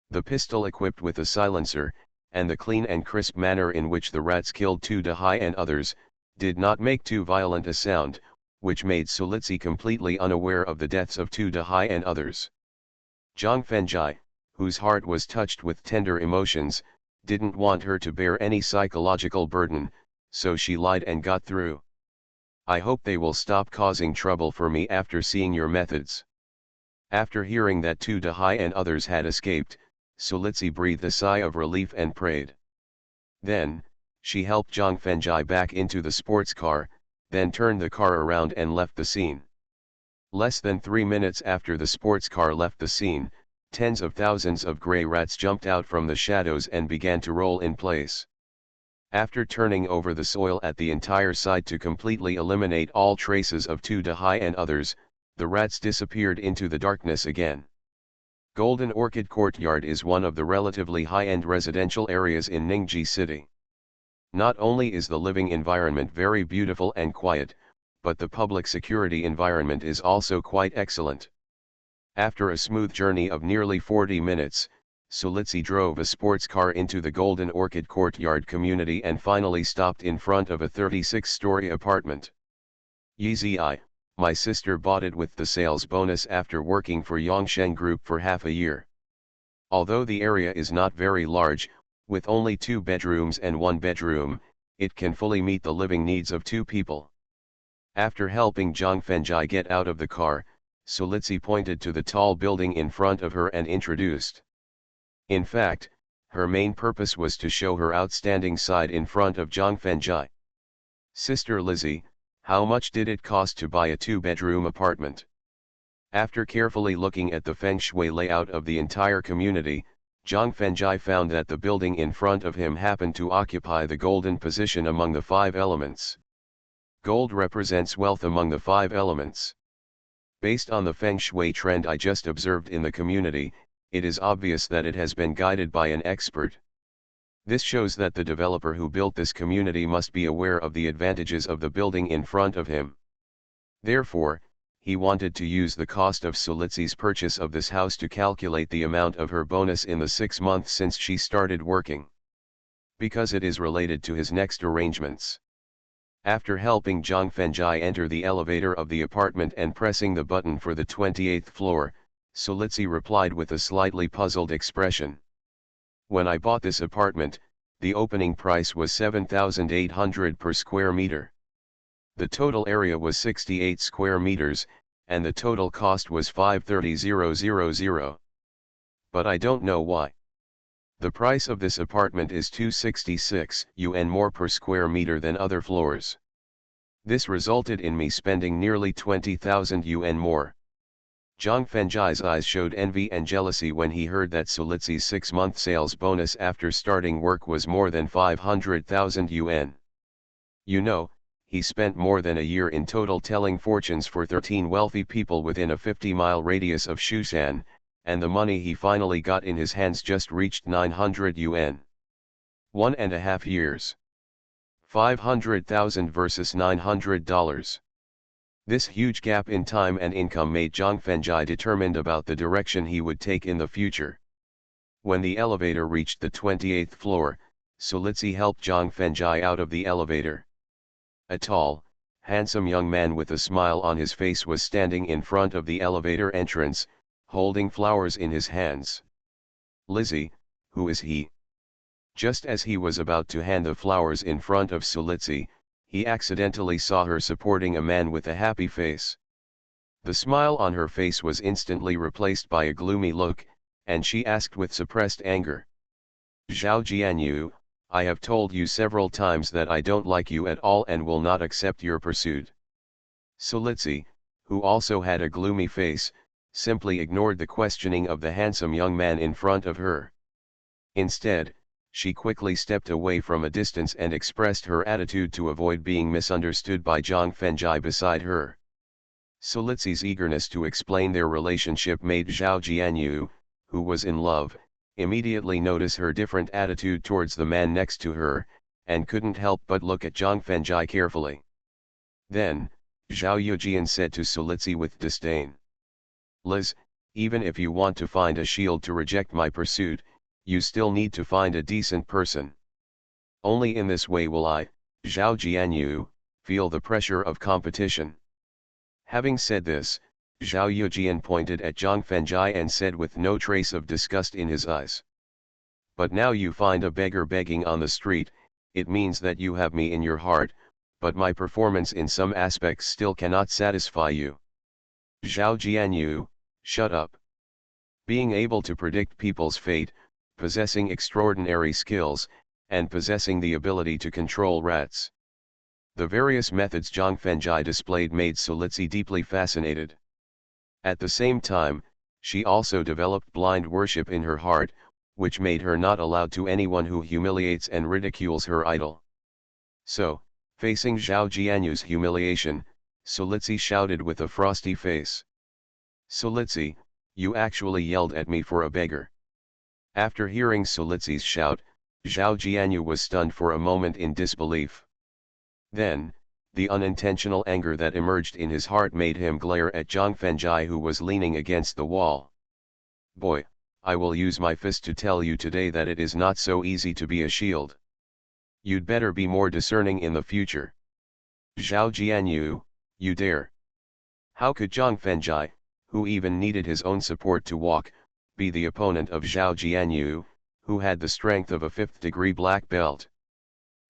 The pistol equipped with a silencer, and the clean and crisp manner in which the rats killed Tu Dahai and others, did not make too violent a sound, which made Sulizi completely unaware of the deaths of Tu Dahai and others. Zhang Fengjai, whose heart was touched with tender emotions, didn't want her to bear any psychological burden, so she lied and got through. "I hope they will stop causing trouble for me after seeing your methods." After hearing that Tu Dahai and others had escaped, Sulizi breathed a sigh of relief and prayed. Then, she helped Zhang Fengjai back into the sports car, then turned the car around and left the scene. Less than 3 minutes after the sports car left the scene, tens of thousands of grey rats jumped out from the shadows and began to roll in place. After turning over the soil at the entire site to completely eliminate all traces of Tu Dahai and others, the rats disappeared into the darkness again. Golden Orchid Courtyard is one of the relatively high-end residential areas in Ningji City. Not only is the living environment very beautiful and quiet, but the public security environment is also quite excellent. After a smooth journey of nearly 40 minutes, Sulizi drove a sports car into the Golden Orchid Courtyard community and finally stopped in front of a 36-story apartment. "Yezi, my sister bought it with the sales bonus after working for Yongsheng Group for half a year. Although the area is not very large, with only 2 bedrooms and 1 bedroom, it can fully meet the living needs of 2 people." After helping Zhang Fengjai get out of the car, Sulizi pointed to the tall building in front of her and introduced. In fact, her main purpose was to show her outstanding side in front of Zhang Fengjai. "Sister Lizzie, how much did it cost to buy a 2-bedroom apartment?" After carefully looking at the feng shui layout of the entire community, Zhang Fengjai found that the building in front of him happened to occupy the golden position among the 5 elements. Gold represents wealth among the 5 elements. Based on the feng shui trend I just observed in the community, it is obvious that it has been guided by an expert. This shows that the developer who built this community must be aware of the advantages of the building in front of him. Therefore, he wanted to use the cost of Sulitsi's purchase of this house to calculate the amount of her bonus in the 6 months since she started working. Because it is related to his next arrangements. After helping Zhang Fengjai enter the elevator of the apartment and pressing the button for the 28th floor, Sulitsi replied with a slightly puzzled expression. When I bought this apartment, the opening price was 7,800 per square meter. The total area was 68 square meters, and the total cost was 530,000. But I don't know why. The price of this apartment is 266 yuan more per square meter than other floors. This resulted in me spending nearly 20,000 yuan more. Zhang Fengjai's eyes showed envy and jealousy when he heard that Sulitsi's 6-month sales bonus after starting work was more than 500,000 yuan. You know, he spent more than a year in total telling fortunes for 13 wealthy people within a 50-mile radius of Shushan, and the money he finally got in his hands just reached 900 yuan. 1.5 years. 500,000 versus $900. This huge gap in time and income made Zhang Fengjai determined about the direction he would take in the future. When the elevator reached the 28th floor, Sulitsi helped Zhang Fengjai out of the elevator. A tall, handsome young man with a smile on his face was standing in front of the elevator entrance, holding flowers in his hands. Lizzie, who is he? Just as he was about to hand the flowers in front of Sulitsi, he accidentally saw her supporting a man with a happy face. The smile on her face was instantly replaced by a gloomy look, and she asked with suppressed anger. Zhao Jianyu, I have told you several times that I don't like you at all and will not accept your pursuit. Sulitsi, who also had a gloomy face, simply ignored the questioning of the handsome young man in front of her. Instead, she quickly stepped away from a distance and expressed her attitude to avoid being misunderstood by Zhang Fengjai beside her. Sulitsi's eagerness to explain their relationship made Zhao Jianyu, who was in love, immediately notice her different attitude towards the man next to her, and couldn't help but look at Zhang Fengjai carefully. Then, Zhao Yujian said to Sulitsi with disdain. Liz, even if you want to find a shield to reject my pursuit, you still need to find a decent person. Only in this way will I, Zhao Jianyu, feel the pressure of competition. Having said this, Zhao Yujian pointed at Zhang Fengjai and said with no trace of disgust in his eyes. But now you find a beggar begging on the street, it means that you have me in your heart, but my performance in some aspects still cannot satisfy you. Zhao Jianyu, shut up. Being able to predict people's fate, possessing extraordinary skills, and possessing the ability to control rats. The various methods Zhang Fengjai displayed made Sulitsi deeply fascinated. At the same time, she also developed blind worship in her heart, which made her not allowed to anyone who humiliates and ridicules her idol. So, facing Zhao Jianyu's humiliation, Sulitsi shouted with a frosty face. Sulitsi, you actually yelled at me for a beggar. After hearing Sulitsi's shout, Zhao Jianyu was stunned for a moment in disbelief. Then, the unintentional anger that emerged in his heart made him glare at Zhang Fengjai who was leaning against the wall. Boy, I will use my fist to tell you today that it is not so easy to be a shield. You'd better be more discerning in the future. Zhao Jianyu, you dare. How could Zhang Fengjai, who even needed his own support to walk, be the opponent of Zhao Jianyu, who had the strength of a 5th-degree black belt?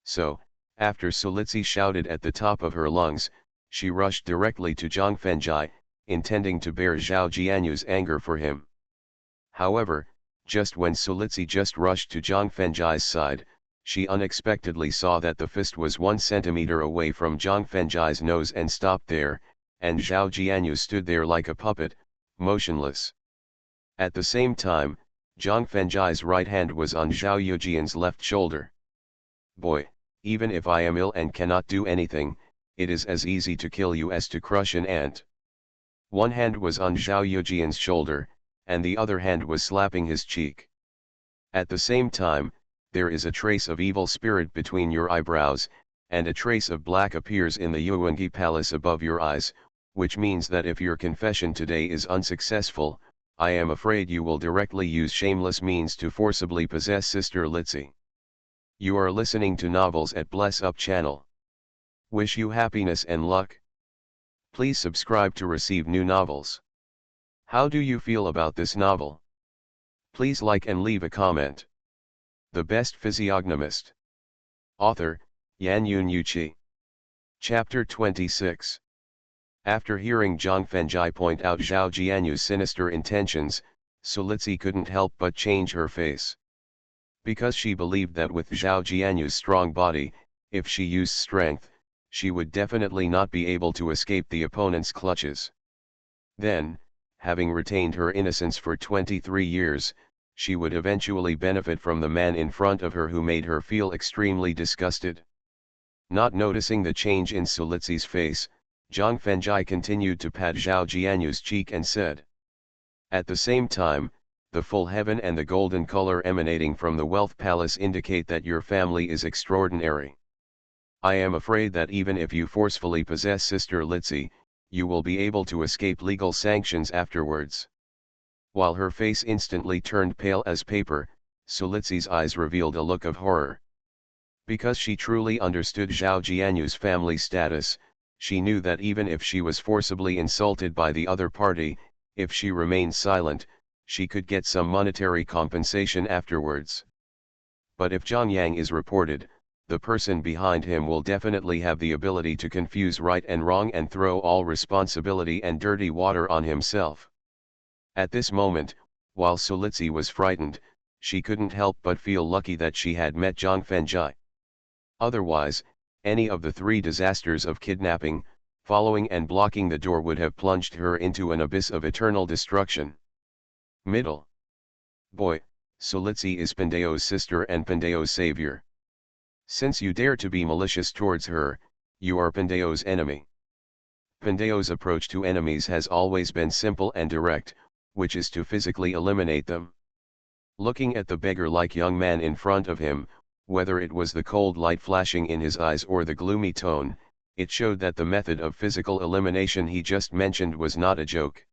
So, after Sulitsi shouted at the top of her lungs, she rushed directly to Zhang Fengjai, intending to bear Zhao Jianyu's anger for him. However, just when Sulitsi just rushed to Zhang Fengjai's side, she unexpectedly saw that the fist was 1 centimeter away from Zhang Fengjai's nose and stopped there, and Zhao Jianyu stood there like a puppet, motionless. At the same time, Zhang Fengjai's right hand was on Zhao Yujian's left shoulder. Boy, even if I am ill and cannot do anything, it is as easy to kill you as to crush an ant. One hand was on Zhao Yujian's shoulder, and the other hand was slapping his cheek. At the same time, there is a trace of evil spirit between your eyebrows, and a trace of black appears in the Yuangi palace above your eyes, which means that if your confession today is unsuccessful, I am afraid you will directly use shameless means to forcibly possess Sister Litzy. You are listening to Novels at Bless Up channel. Wish you happiness and luck. Please subscribe to receive new novels. How do you feel about this novel? Please like and leave a comment. The Best Physiognomist. Author, Yanyun Yuqi. Chapter 26. After hearing Zhang Fengjai point out Zhao Jianyu's sinister intentions, Sulitzi couldn't help but change her face. Because she believed that with Zhao Jianyu's strong body, if she used strength, she would definitely not be able to escape the opponent's clutches. Then, having retained her innocence for 23 years, she would eventually benefit from the man in front of her who made her feel extremely disgusted. Not noticing the change in Sulitzi's face, Zhang Fengjai continued to pat Zhao Jianyu's cheek and said, "At the same time, the full heaven and the golden color emanating from the wealth palace indicate that your family is extraordinary. I am afraid that even if you forcefully possess Sister Litzy, you will be able to escape legal sanctions afterwards." While her face instantly turned pale as paper, Sulitzy's eyes revealed a look of horror. Because she truly understood Zhao Jianyu's family status, she knew that even if she was forcibly insulted by the other party, if she remained silent, she could get some monetary compensation afterwards. But if Zhang Yang is reported, the person behind him will definitely have the ability to confuse right and wrong and throw all responsibility and dirty water on himself. At this moment, while Sulitzy was frightened, she couldn't help but feel lucky that she had met Zhang Fengjai. Otherwise, any of the three disasters of kidnapping, following and blocking the door would have plunged her into an abyss of eternal destruction. Middle. Boy, Sulitzy is Pandeo's sister and Pandeo's savior. Since you dare to be malicious towards her, you are Pandeo's enemy. Pandeo's approach to enemies has always been simple and direct, which is to physically eliminate them. Looking at the beggar-like young man in front of him, whether it was the cold light flashing in his eyes or the gloomy tone, it showed that the method of physical elimination he just mentioned was not a joke.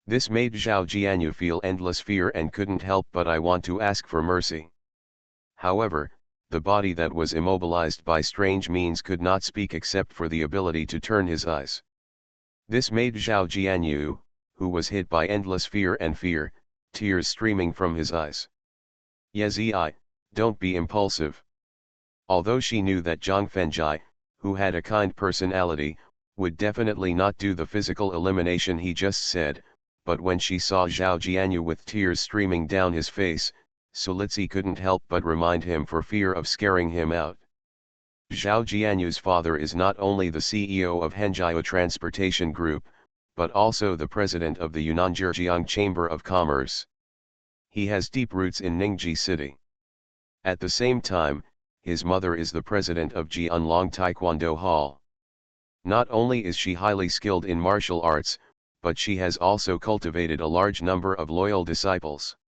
This made Zhao Jianyu feel endless fear and couldn't help but I want to ask for mercy. However, the body that was immobilized by strange means could not speak except for the ability to turn his eyes. This made Zhao Jianyu, who was hit by endless fear, tears streaming from his eyes. Yezi, don't be impulsive. Although she knew that Zhang Fengjai, who had a kind personality, would definitely not do the physical elimination he just said, but when she saw Zhao Jianyu with tears streaming down his face, Sulitzy couldn't help but remind him for fear of scaring him out. Zhao Jianyu's father is not only the CEO of Henjiao Transportation Group, but also the president of the Yunnan Zhejiang Chamber of Commerce. He has deep roots in Ningji City. At the same time, his mother is the president of Jianlong Taekwondo Hall. Not only is she highly skilled in martial arts, but she has also cultivated a large number of loyal disciples.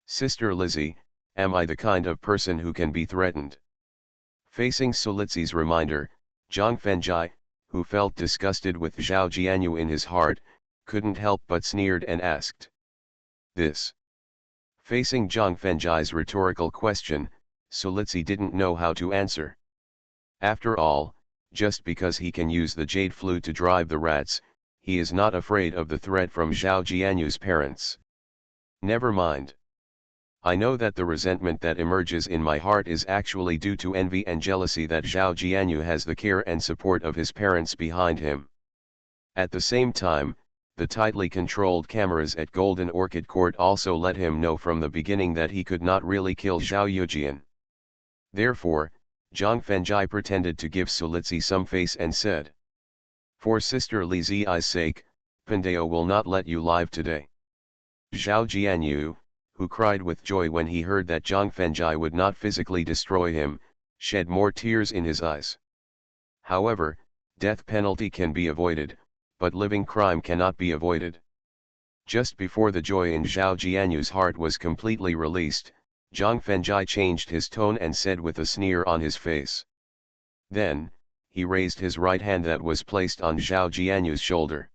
Sister Lizzie, am I the kind of person who can be threatened? Facing Sulitzy's reminder, Zhang Fengjai, who felt disgusted with Zhao Jianyu in his heart, couldn't help but sneered and asked this. Facing Zhang Fengjai's rhetorical question, Sulitzy didn't know how to answer. After all, just because he can use the jade flute to drive the rats, he is not afraid of the threat from Zhao Jianyu's parents. Never mind. I know that the resentment that emerges in my heart is actually due to envy and jealousy that Zhao Jianyu has the care and support of his parents behind him. At the same time, the tightly controlled cameras at Golden Orchid Court also let him know from the beginning that he could not really kill Zhao Yujian. Therefore, Zhang Fengjai pretended to give Sulitzy some face and said, "For Sister Li Zi's sake, Pandeo will not let you live today." Zhao Jianyu, who cried with joy when he heard that Zhang Fengjai would not physically destroy him, shed more tears in his eyes. However, death penalty can be avoided, but living crime cannot be avoided. Just before the joy in Zhao Jianyu's heart was completely released, Zhang Fengjai changed his tone and said with a sneer on his face. Then, he raised his right hand that was placed on Zhao Jianyu's shoulder.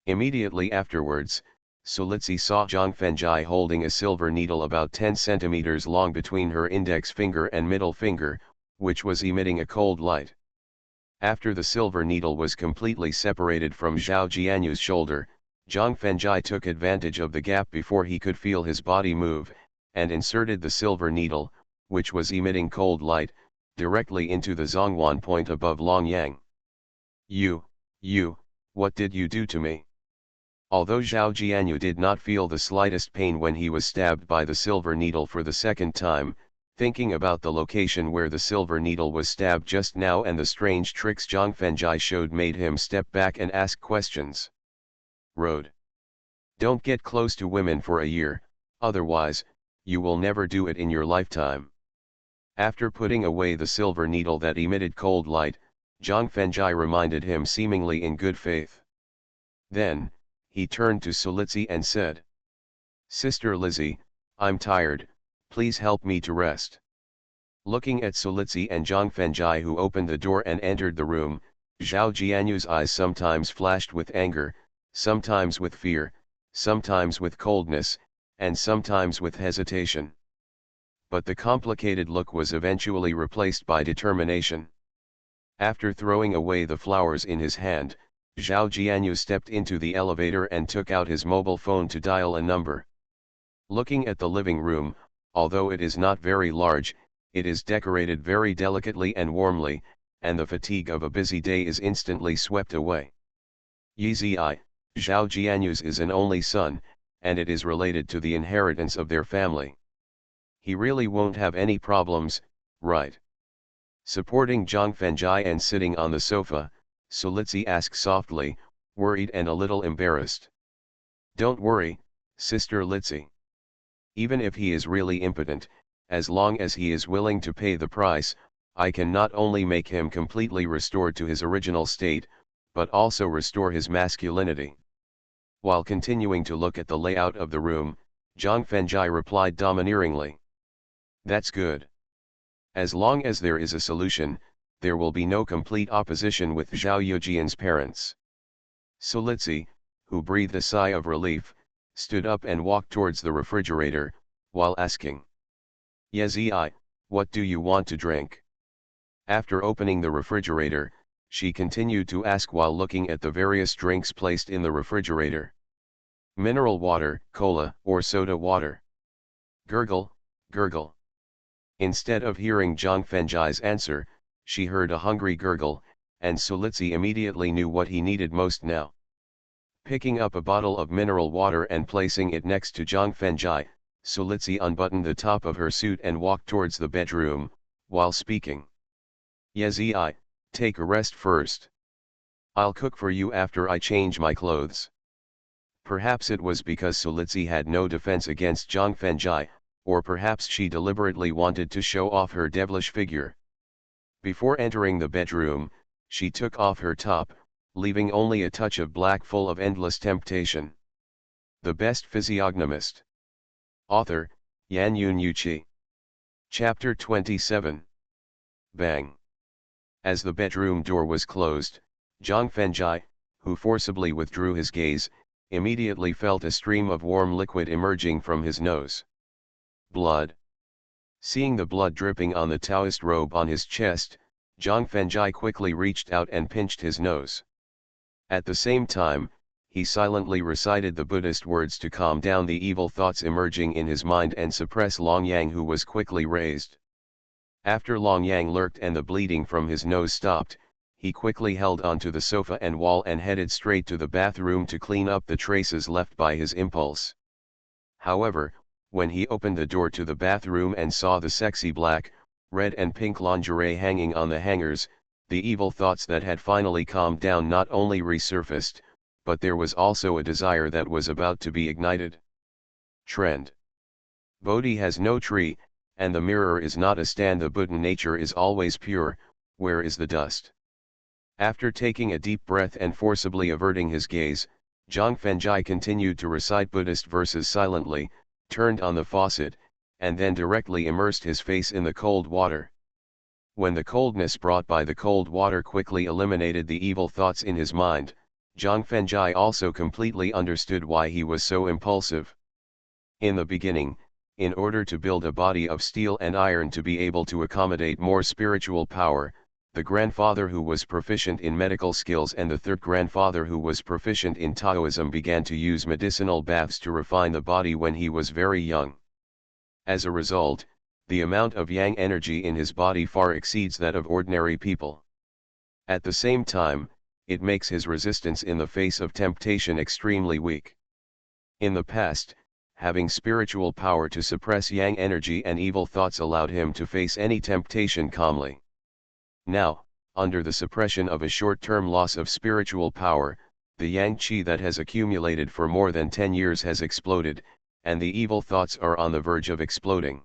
Immediately afterwards, Sulitsi saw Zhang Fengjai holding a silver needle about 10 centimeters long between her index finger and middle finger, which was emitting a cold light. After the silver needle was completely separated from Zhao Jianyu's shoulder, Zhang Fengjai took advantage of the gap before he could feel his body move, and inserted the silver needle, which was emitting cold light, directly into the Zhongwan point above Long Yang. You, what did you do to me? Although Zhao Jianyu did not feel the slightest pain when he was stabbed by the silver needle for the second time, thinking about the location where the silver needle was stabbed just now and the strange tricks Zhang Fengjai showed made him step back and ask questions. Road. Don't get close to women for a year, otherwise, you will never do it in your lifetime. After putting away the silver needle that emitted cold light, Zhang Fengjai reminded him seemingly in good faith. Then, he turned to Sulitsi and said, Sister Lizzie, I'm tired, please help me to rest. Looking at Sulitsi and Zhang Fengjai who opened the door and entered the room, Zhao Jianyu's eyes sometimes flashed with anger, sometimes with fear, sometimes with coldness, and sometimes with hesitation. But the complicated look was eventually replaced by determination. After throwing away the flowers in his hand, Zhao Jianyu stepped into the elevator and took out his mobile phone to dial a number. Looking at the living room, although it is not very large, it is decorated very delicately and warmly, and the fatigue of a busy day is instantly swept away. Yizi, Zhao Jianyu's is an only son, and it is related to the inheritance of their family. He really won't have any problems, right? Supporting Zhang Fengjai and sitting on the sofa, Sulitsi asked softly, worried and a little embarrassed. Don't worry, Sister Litsi. Even if he is really impotent, as long as he is willing to pay the price, I can not only make him completely restored to his original state, but also restore his masculinity. While continuing to look at the layout of the room, Zhang Fengjai replied domineeringly. That's good. As long as there is a solution, there will be no complete opposition with Zhao Yujian's parents. Sulitsi, who breathed a sigh of relief, stood up and walked towards the refrigerator, while asking. Yezi, what do you want to drink? After opening the refrigerator, she continued to ask while looking at the various drinks placed in the refrigerator. Mineral water, cola, or soda water? Gurgle, gurgle. Instead of hearing Zhang Fengjai's answer, she heard a hungry gurgle, and Sulitsi immediately knew what he needed most now. Picking up a bottle of mineral water and placing it next to Zhang Fengjai, Sulitsi unbuttoned the top of her suit and walked towards the bedroom, while speaking. Yezi, take a rest first. I'll cook for you after I change my clothes. Perhaps it was because Sulitsi had no defense against Zhang Fengjai, or perhaps she deliberately wanted to show off her devilish figure. Before entering the bedroom, she took off her top, leaving only a touch of black full of endless temptation. The Best Physiognomist. Author, Yan Yun-Yuqi. Chapter 27. Bang. As the bedroom door was closed, Zhang Fengjai, who forcibly withdrew his gaze, immediately felt a stream of warm liquid emerging from his nose. Blood. Seeing the blood dripping on the Taoist robe on his chest, Zhang Fengjai quickly reached out and pinched his nose. At the same time, he silently recited the Buddhist words to calm down the evil thoughts emerging in his mind and suppress Long Yang, who was quickly raised. After Long Yang lurked and the bleeding from his nose stopped, he quickly held onto the sofa and wall and headed straight to the bathroom to clean up the traces left by his impulse. However, when he opened the door to the bathroom and saw the sexy black, red and pink lingerie hanging on the hangers, the evil thoughts that had finally calmed down not only resurfaced, but there was also a desire that was about to be ignited. Trend. Bodhi has no tree, and the mirror is not a stand. The Buddha nature is always pure, where is the dust? After taking a deep breath and forcibly averting his gaze, Zhang Fengjai continued to recite Buddhist verses silently, turned on the faucet, and then directly immersed his face in the cold water. When the coldness brought by the cold water quickly eliminated the evil thoughts in his mind, Zhang Fengjai also completely understood why he was so impulsive. In the beginning, in order to build a body of steel and iron to be able to accommodate more spiritual power, the grandfather who was proficient in medical skills and the third grandfather who was proficient in Taoism began to use medicinal baths to refine the body when he was very young. As a result, the amount of yang energy in his body far exceeds that of ordinary people. At the same time, it makes his resistance in the face of temptation extremely weak. In the past, having spiritual power to suppress yang energy and evil thoughts allowed him to face any temptation calmly. Now, under the suppression of a short-term loss of spiritual power, the yang qi that has accumulated for more than 10 years has exploded, and the evil thoughts are on the verge of exploding.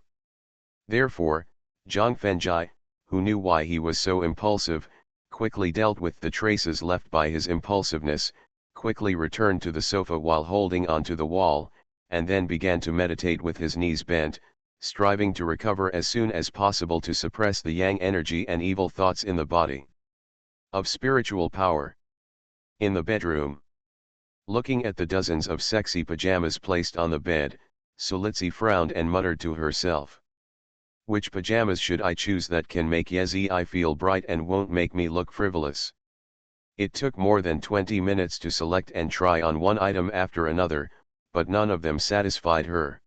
Therefore, Zhang Fengjai, who knew why he was so impulsive, quickly dealt with the traces left by his impulsiveness, quickly returned to the sofa while holding onto the wall, and then began to meditate with his knees bent, striving to recover as soon as possible to suppress the yang energy and evil thoughts in the body. Of spiritual power. In the bedroom. Looking at the dozens of sexy pajamas placed on the bed, Sulitsi frowned and muttered to herself. Which pajamas should I choose that can make Yezi feel bright and won't make me look frivolous? It took more than 20 minutes to select and try on one item after another, but none of them satisfied her.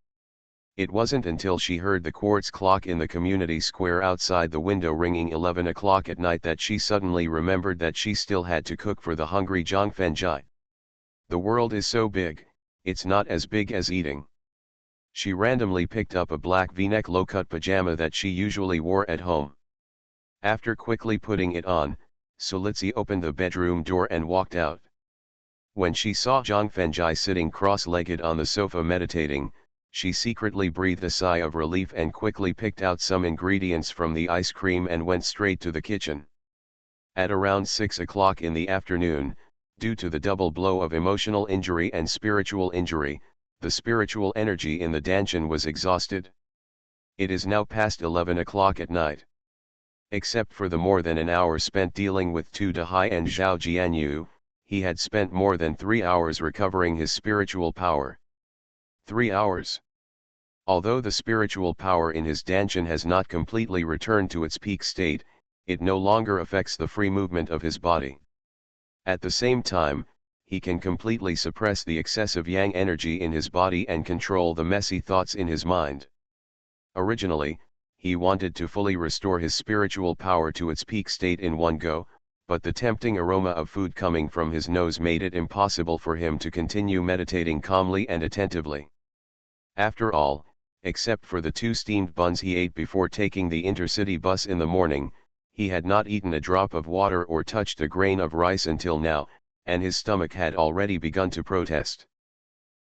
It wasn't until she heard the quartz clock in the community square outside the window ringing 11 o'clock at night that she suddenly remembered that she still had to cook for the hungry Zhang Fengjai. The world is so big, it's not as big as eating. She randomly picked up a black V-neck low-cut pajama that she usually wore at home. After quickly putting it on, Sulitsi opened the bedroom door and walked out. When she saw Zhang Fengjai sitting cross-legged on the sofa meditating, she secretly breathed a sigh of relief and quickly picked out some ingredients from the ice cream and went straight to the kitchen. At around 6 o'clock in the afternoon, due to the double blow of emotional injury and spiritual injury, the spiritual energy in the Danshan was exhausted. It is now past 11 o'clock at night. Except for the more than an hour spent dealing with Tu Dehai and Zhao Jianyu, he had spent more than 3 hours recovering his spiritual power. 3 hours. Although the spiritual power in his Danshan has not completely returned to its peak state, it no longer affects the free movement of his body. At the same time, he can completely suppress the excessive yang energy in his body and control the messy thoughts in his mind. Originally, he wanted to fully restore his spiritual power to its peak state in one go, but the tempting aroma of food coming from his nose made it impossible for him to continue meditating calmly and attentively. After all, except for the 2 steamed buns he ate before taking the intercity bus in the morning, he had not eaten a drop of water or touched a grain of rice until now, and his stomach had already begun to protest.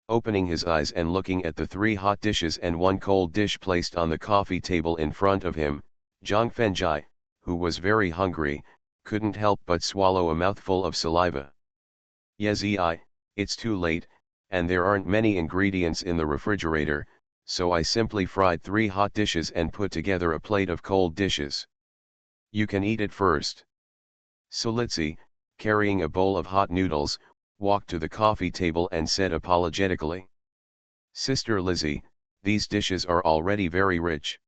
Opening his eyes and looking at the 3 hot dishes and 1 cold dish placed on the coffee table in front of him, Zhang Fengjai, who was very hungry, couldn't help but swallow a mouthful of saliva. Yezi, it's too late, and there aren't many ingredients in the refrigerator, so I simply fried 3 hot dishes and put together a plate of cold dishes. You can eat it first. Sulitsi, carrying a bowl of hot noodles, walked to the coffee table and said apologetically. Sister Lizzie, these dishes are already very rich.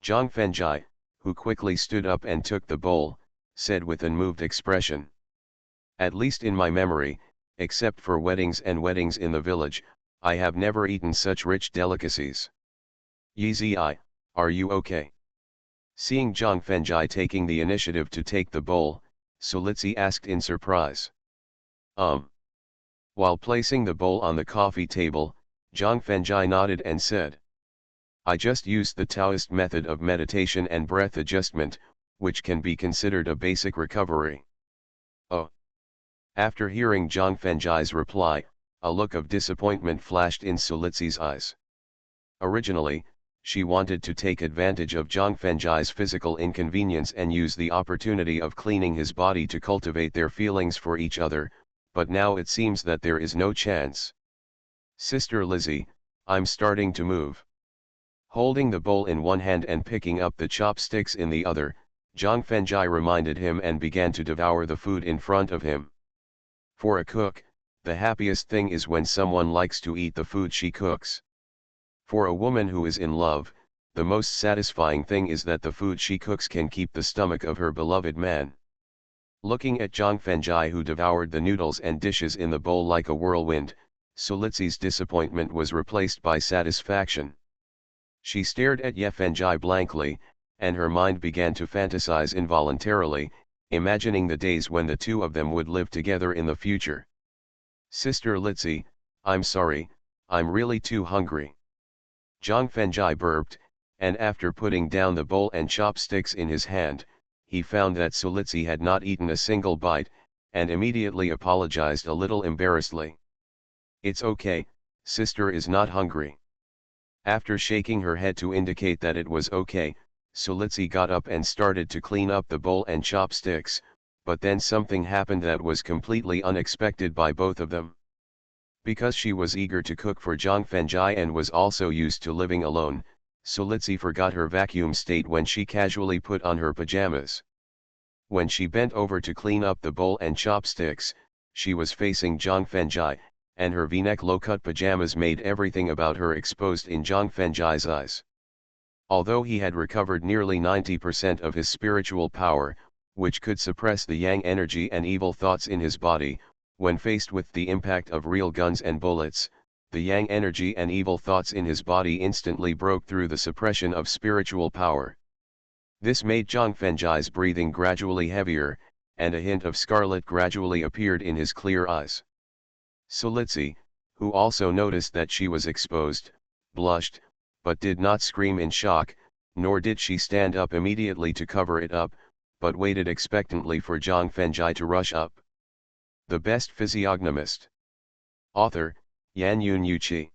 Zhang Fengjai, who quickly stood up and took the bowl, said with an moved expression. At least in my memory, except for weddings in the village, I have never eaten such rich delicacies. Yezi, are you okay? Seeing Zhang Fengjai taking the initiative to take the bowl, Sulitsi asked in surprise. While placing the bowl on the coffee table, Zhang Fengjai nodded and said. I just used the Taoist method of meditation and breath adjustment, which can be considered a basic recovery. Oh. After hearing Zhang Fengjai's reply, a look of disappointment flashed in Sulitsi's eyes. Originally, She wanted to take advantage of Zhang Fenjai's physical inconvenience and use the opportunity of cleaning his body to cultivate their feelings for each other, but now it seems that there is no chance. Sister Lizzie, I'm starting to move. Holding the bowl in one hand and picking up the chopsticks in the other, Zhang Fenjai reminded him and began to devour the food in front of him. For a cook, the happiest thing is when someone likes to eat the food she cooks. For a woman who is in love, the most satisfying thing is that the food she cooks can keep the stomach of her beloved man. Looking at Zhang Fenjai, who devoured the noodles and dishes in the bowl like a whirlwind, Sulitsi's disappointment was replaced by satisfaction. She stared at Ye Fenjai blankly, and her mind began to fantasize involuntarily, imagining the days when the two of them would live together in the future. Sister Litsi, I'm sorry, I'm really too hungry. Zhang Fenjai burped, and after putting down the bowl and chopsticks in his hand, he found that Sulitsi had not eaten a single bite, and immediately apologized a little embarrassedly. It's okay, sister is not hungry. After shaking her head to indicate that it was okay, Sulitsi got up and started to clean up the bowl and chopsticks, but then something happened that was completely unexpected by both of them. Because she was eager to cook for Zhang Fenjai and was also used to living alone, Sulitsi forgot her vacuum state when she casually put on her pajamas. When she bent over to clean up the bowl and chopsticks, she was facing Zhang Fenjai, and her V-neck low-cut pajamas made everything about her exposed in Zhang Fenjai's eyes. Although he had recovered nearly 90% of his spiritual power, which could suppress the yang energy and evil thoughts in his body, when faced with the impact of real guns and bullets, the yang energy and evil thoughts in his body instantly broke through the suppression of spiritual power. This made Zhang Fenjai's breathing gradually heavier, and a hint of scarlet gradually appeared in his clear eyes. Sulitsi, who also noticed that she was exposed, blushed, but did not scream in shock, nor did she stand up immediately to cover it up, but waited expectantly for Zhang Fenjai to rush up. The Best Physiognomist. Author, Yan Yun Yuqi.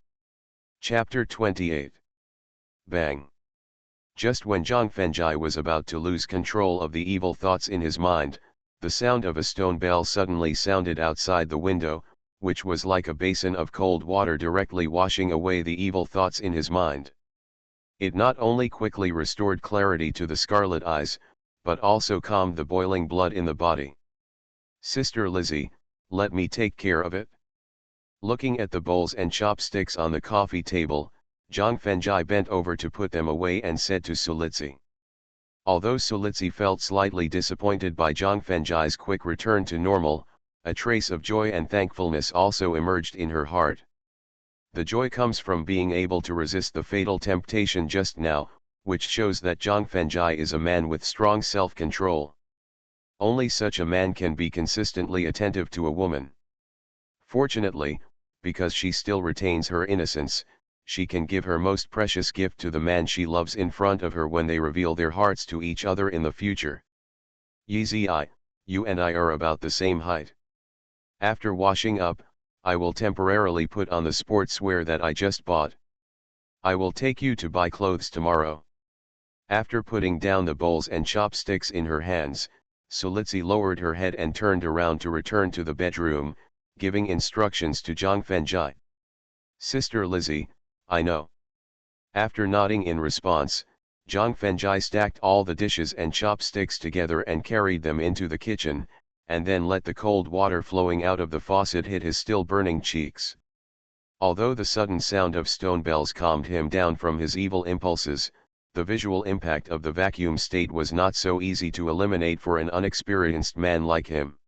Chapter 28. Bang. Just when Zhang Fenjai was about to lose control of the evil thoughts in his mind, the sound of a stone bell suddenly sounded outside the window, which was like a basin of cold water directly washing away the evil thoughts in his mind. It not only quickly restored clarity to the scarlet eyes, but also calmed the boiling blood in the body. Sister Lizzie, let me take care of it. Looking at the bowls and chopsticks on the coffee table, Zhang Fenjai bent over to put them away and said to Sulitsi. Although Sulitsi felt slightly disappointed by Zhang Fenjai's quick return to normal, a trace of joy and thankfulness also emerged in her heart. The joy comes from being able to resist the fatal temptation just now, which shows that Zhang Fenjai is a man with strong self-control. Only such a man can be consistently attentive to a woman. Fortunately, because she still retains her innocence, she can give her most precious gift to the man she loves in front of her when they reveal their hearts to each other in the future. Yeezy, you and I are about the same height. After washing up, I will temporarily put on the sportswear that I just bought. I will take you to buy clothes tomorrow. After putting down the bowls and chopsticks in her hands, Sulitsi lowered her head and turned around to return to the bedroom, giving instructions to Zhang Fenjai. Sister Lizzie, I know. After nodding in response, Zhang Fenjai stacked all the dishes and chopsticks together and carried them into the kitchen, and then let the cold water flowing out of the faucet hit his still burning cheeks. Although the sudden sound of stone bells calmed him down from his evil impulses, the visual impact of the vacuum state was not so easy to eliminate for an unexperienced man like him.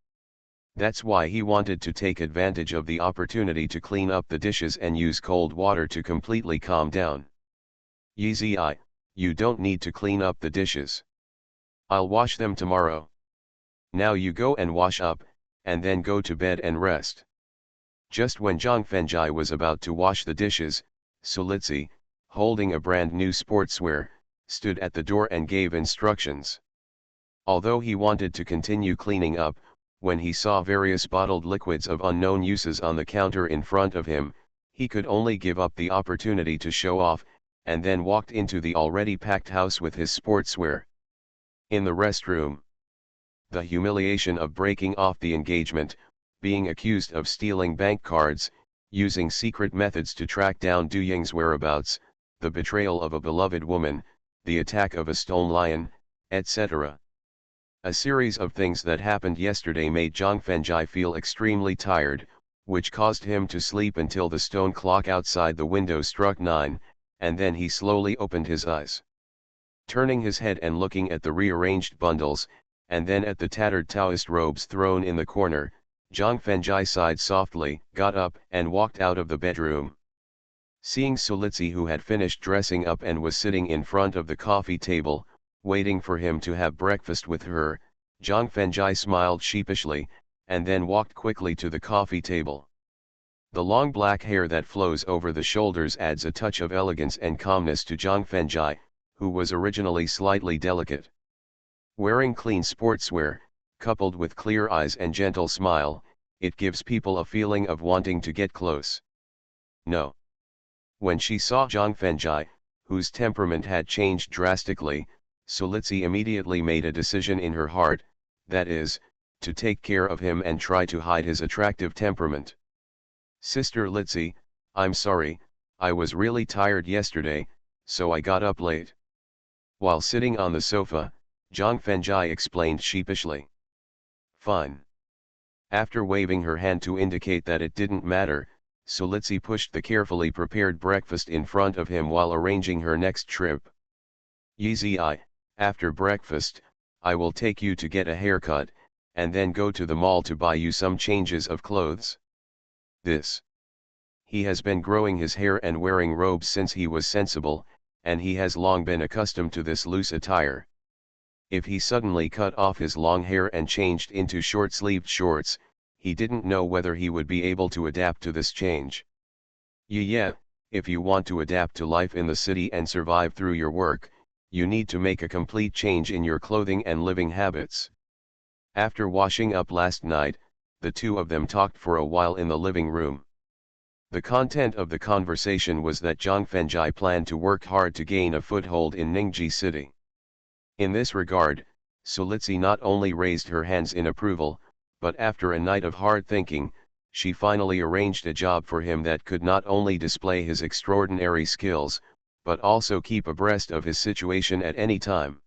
That's why he wanted to take advantage of the opportunity to clean up the dishes and use cold water to completely calm down. Yeezy, you don't need to clean up the dishes. I'll wash them tomorrow. Now you go and wash up, and then go to bed and rest. Just when Zhang Fenjai was about to wash the dishes, Sulitsi, holding a brand new sportswear, stood at the door and gave instructions. Although he wanted to continue cleaning up, when he saw various bottled liquids of unknown uses on the counter in front of him, he could only give up the opportunity to show off, and then walked into the already packed house with his sportswear. In the restroom, the humiliation of breaking off the engagement, being accused of stealing bank cards, using secret methods to track down Du Ying's whereabouts, the betrayal of a beloved woman, the attack of a stone lion, etc. A series of things that happened yesterday made Zhang Fengjai feel extremely tired, which caused him to sleep until the stone clock outside the window struck 9, and then he slowly opened his eyes. Turning his head and looking at the rearranged bundles, and then at the tattered Taoist robes thrown in the corner, Zhang Fengjai sighed softly, got up and walked out of the bedroom. Seeing Solitsi, who had finished dressing up and was sitting in front of the coffee table, waiting for him to have breakfast with her, Zhang Fengjai smiled sheepishly, and then walked quickly to the coffee table. The long black hair that flows over the shoulders adds a touch of elegance and calmness to Zhang Fengjai, who was originally slightly delicate. Wearing clean sportswear, coupled with clear eyes and gentle smile, it gives people a feeling of wanting to get close. No. When she saw Zhang Fengjai, whose temperament had changed drastically, Solitsi immediately made a decision in her heart, that is, to take care of him and try to hide his attractive temperament. Sister Litsi, I'm sorry, I was really tired yesterday, so I got up late. While sitting on the sofa, Zhang Fengjai explained sheepishly. Fine. After waving her hand to indicate that it didn't matter, Solitsi pushed the carefully prepared breakfast in front of him while arranging her next trip. Yizi, after breakfast, I will take you to get a haircut, and then go to the mall to buy you some changes of clothes. This. He has been growing his hair and wearing robes since he was sensible, and he has long been accustomed to this loose attire. If he suddenly cut off his long hair and changed into short-sleeved shorts, he didn't know whether he would be able to adapt to this change. Yeah, if you want to adapt to life in the city and survive through your work, you need to make a complete change in your clothing and living habits. After washing up last night, the two of them talked for a while in the living room. The content of the conversation was that Zhang Fengjai planned to work hard to gain a foothold in Ningji city. In this regard, Solitsi not only raised her hands in approval, but after a night of hard thinking, she finally arranged a job for him that could not only display his extraordinary skills, but also keep abreast of his situation at any time.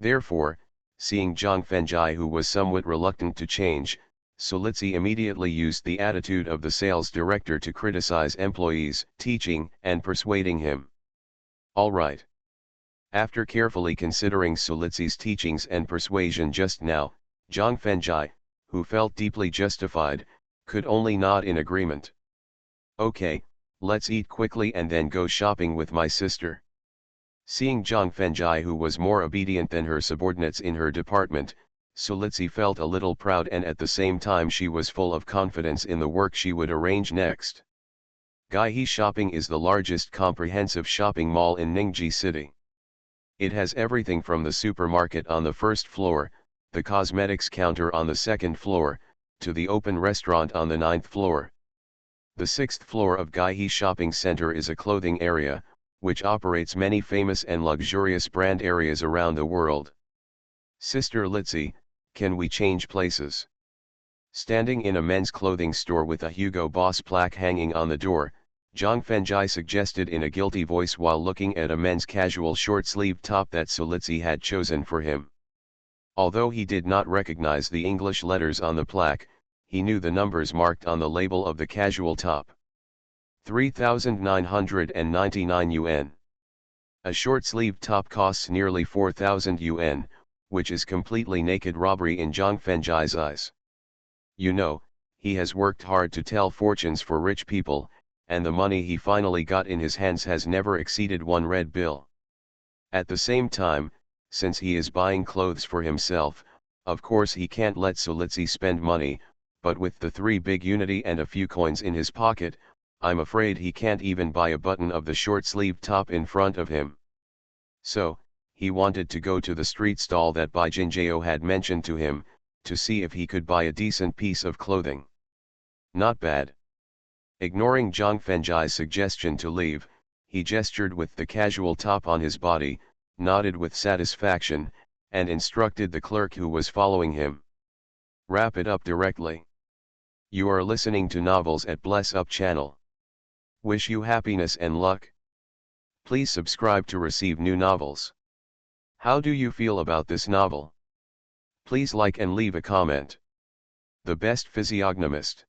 Therefore, seeing Zhang Fengjai, who was somewhat reluctant to change, Solitsi immediately used the attitude of the sales director to criticize employees, teaching and persuading him. All right. After carefully considering Solitsi's teachings and persuasion just now, Zhang Fengjai, who felt deeply justified, could only nod in agreement. Okay, let's eat quickly and then go shopping with my sister. Seeing Zhang Fengjai, who was more obedient than her subordinates in her department, Solitsi felt a little proud, and at the same time she was full of confidence in the work she would arrange next. Gaihe Shopping is the largest comprehensive shopping mall in Ningji city. It has everything from the supermarket on the first floor, the cosmetics counter on the second floor, to the open restaurant on the 9th floor. The 6th floor of Gaihe Shopping Center is a clothing area, which operates many famous and luxurious brand areas around the world. Sister Litsi, can we change places? Standing in a men's clothing store with a Hugo Boss plaque hanging on the door, Zhang Fengjai suggested in a guilty voice while looking at a men's casual short-sleeved top that Solitsi had chosen for him. Although he did not recognize the English letters on the plaque, he knew the numbers marked on the label of the casual top. 3,999 yuan. A short-sleeved top costs nearly 4,000 yuan, which is completely naked robbery in Zhang Fengjai's eyes. You know, he has worked hard to tell fortunes for rich people, and the money he finally got in his hands has never exceeded one red bill. At the same time, since he is buying clothes for himself, of course he can't let Solitsi spend money, but with the 3 big unity and a few coins in his pocket, I'm afraid he can't even buy a button of the short-sleeved top in front of him. So, he wanted to go to the street stall that Bai Jinjiao had mentioned to him, to see if he could buy a decent piece of clothing. Not bad. Ignoring Zhang Fengjai's suggestion to leave, he gestured with the casual top on his body, nodded with satisfaction, and instructed the clerk who was following him. Wrap it up directly. You are listening to Novels at Bless Up channel. Wish you happiness and luck. Please subscribe to receive new novels. How do you feel about this novel? Please like and leave a comment. The Best Physiognomist.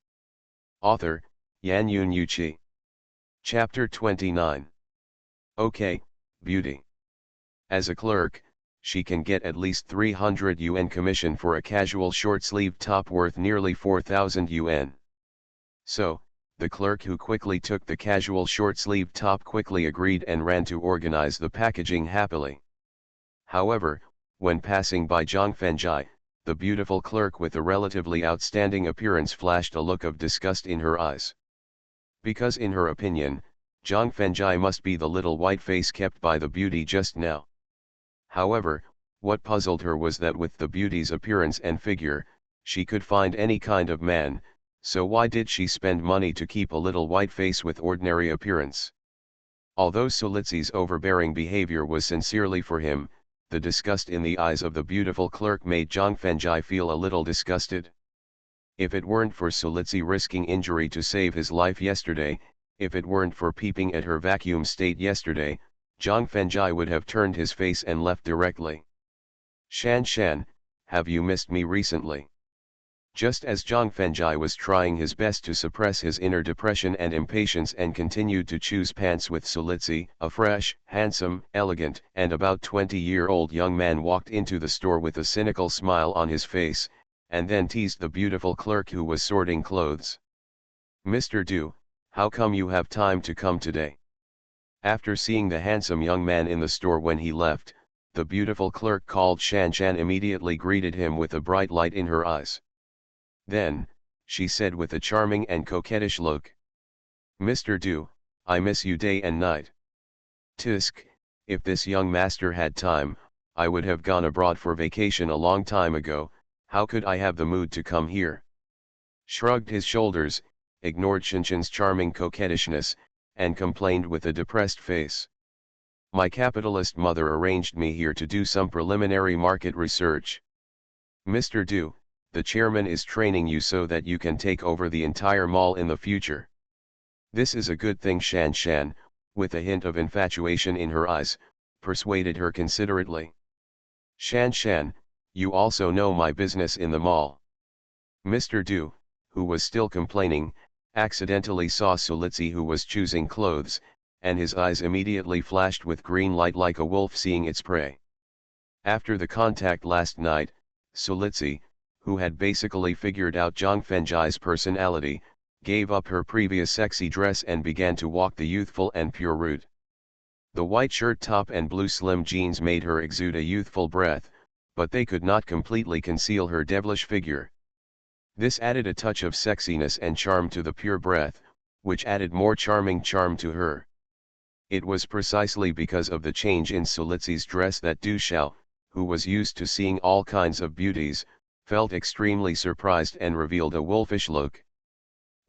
Author, Yanyun Yuchi. Chapter 29. Okay, beauty. As a clerk, she can get at least 300 yuan commission for a casual short-sleeved top worth nearly 4,000 yuan. So, the clerk who quickly took the casual short-sleeved top quickly agreed and ran to organize the packaging happily. However, when passing by Zhang Fenjai, the beautiful clerk with a relatively outstanding appearance flashed a look of disgust in her eyes. Because in her opinion, Zhang Fenjai must be the little white face kept by the beauty just now. However, what puzzled her was that with the beauty's appearance and figure, she could find any kind of man, so why did she spend money to keep a little white face with ordinary appearance? Although Sulitsi's overbearing behavior was sincerely for him, the disgust in the eyes of the beautiful clerk made Zhang Fenjai feel a little disgusted. If it weren't for Sulitsi risking injury to save his life yesterday, if it weren't for peeping at her vacuum state yesterday, Zhang Fenjai would have turned his face and left directly. Shan Shan, have you missed me recently? Just as Zhang Fenjai was trying his best to suppress his inner depression and impatience and continued to choose pants with Sulitsi, a fresh, handsome, elegant, and about 20-year-old young man walked into the store with a cynical smile on his face, and then teased the beautiful clerk who was sorting clothes. Mr. Du, how come you have time to come today? After seeing the handsome young man in the store when he left, the beautiful clerk called Shan Shan immediately greeted him with a bright light in her eyes. Then, she said with a charming and coquettish look, Mr. Du, I miss you day and night. Tisk, if this young master had time, I would have gone abroad for vacation a long time ago, how could I have the mood to come here? Shrugged his shoulders, ignored Shinshan's charming coquettishness, and complained with a depressed face. My capitalist mother arranged me here to do some preliminary market research. Mr. Du, the chairman is training you so that you can take over the entire mall in the future. This is a good thing. Shan Shan, with a hint of infatuation in her eyes, persuaded her considerately. Shan Shan, you also know my business in the mall. Mr. Du, who was still complaining, accidentally saw Sulitsi who was choosing clothes, and his eyes immediately flashed with green light like a wolf seeing its prey. After the contact last night, Sulitsi, who had basically figured out Zhang Fenjai's personality, gave up her previous sexy dress and began to walk the youthful and pure route. The white shirt top and blue slim jeans made her exude a youthful breath, but they could not completely conceal her devilish figure. This added a touch of sexiness and charm to the pure breath, which added more charming charm to her. It was precisely because of the change in Sulitsi's dress that Du Xiao, who was used to seeing all kinds of beauties, felt extremely surprised and revealed a wolfish look.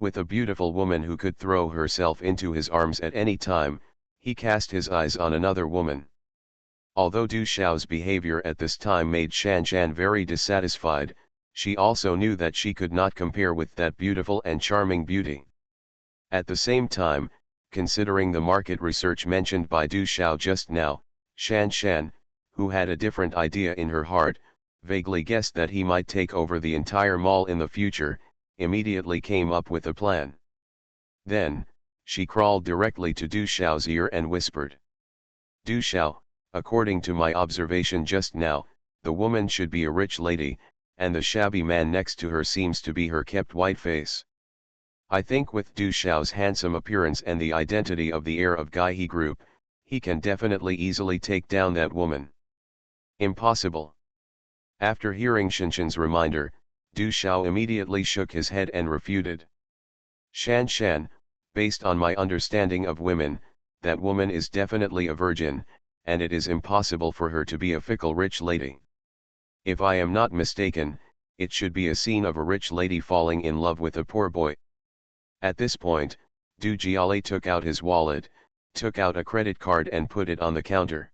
With a beautiful woman who could throw herself into his arms at any time, he cast his eyes on another woman. Although Du Xiao's behavior at this time made Shan Shan very dissatisfied, she also knew that she could not compare with that beautiful and charming beauty. At the same time, considering the market research mentioned by Du Xiao just now, Shan Shan, who had a different idea in her heart, vaguely guessed that he might take over the entire mall in the future, immediately came up with a plan. Then, she crawled directly to Du Xiao's ear and whispered. Du Xiao, according to my observation just now, the woman should be a rich lady, and the shabby man next to her seems to be her kept white face. I think with Du Xiao's handsome appearance and the identity of the heir of Gai He Group, he can definitely easily take down that woman. Impossible. After hearing Shinshan's reminder, Du Xiao immediately shook his head and refuted. Shan Shan, based on my understanding of women, that woman is definitely a virgin, and it is impossible for her to be a fickle rich lady. If I am not mistaken, it should be a scene of a rich lady falling in love with a poor boy. At this point, Du Jiali took out his wallet, took out a credit card and put it on the counter.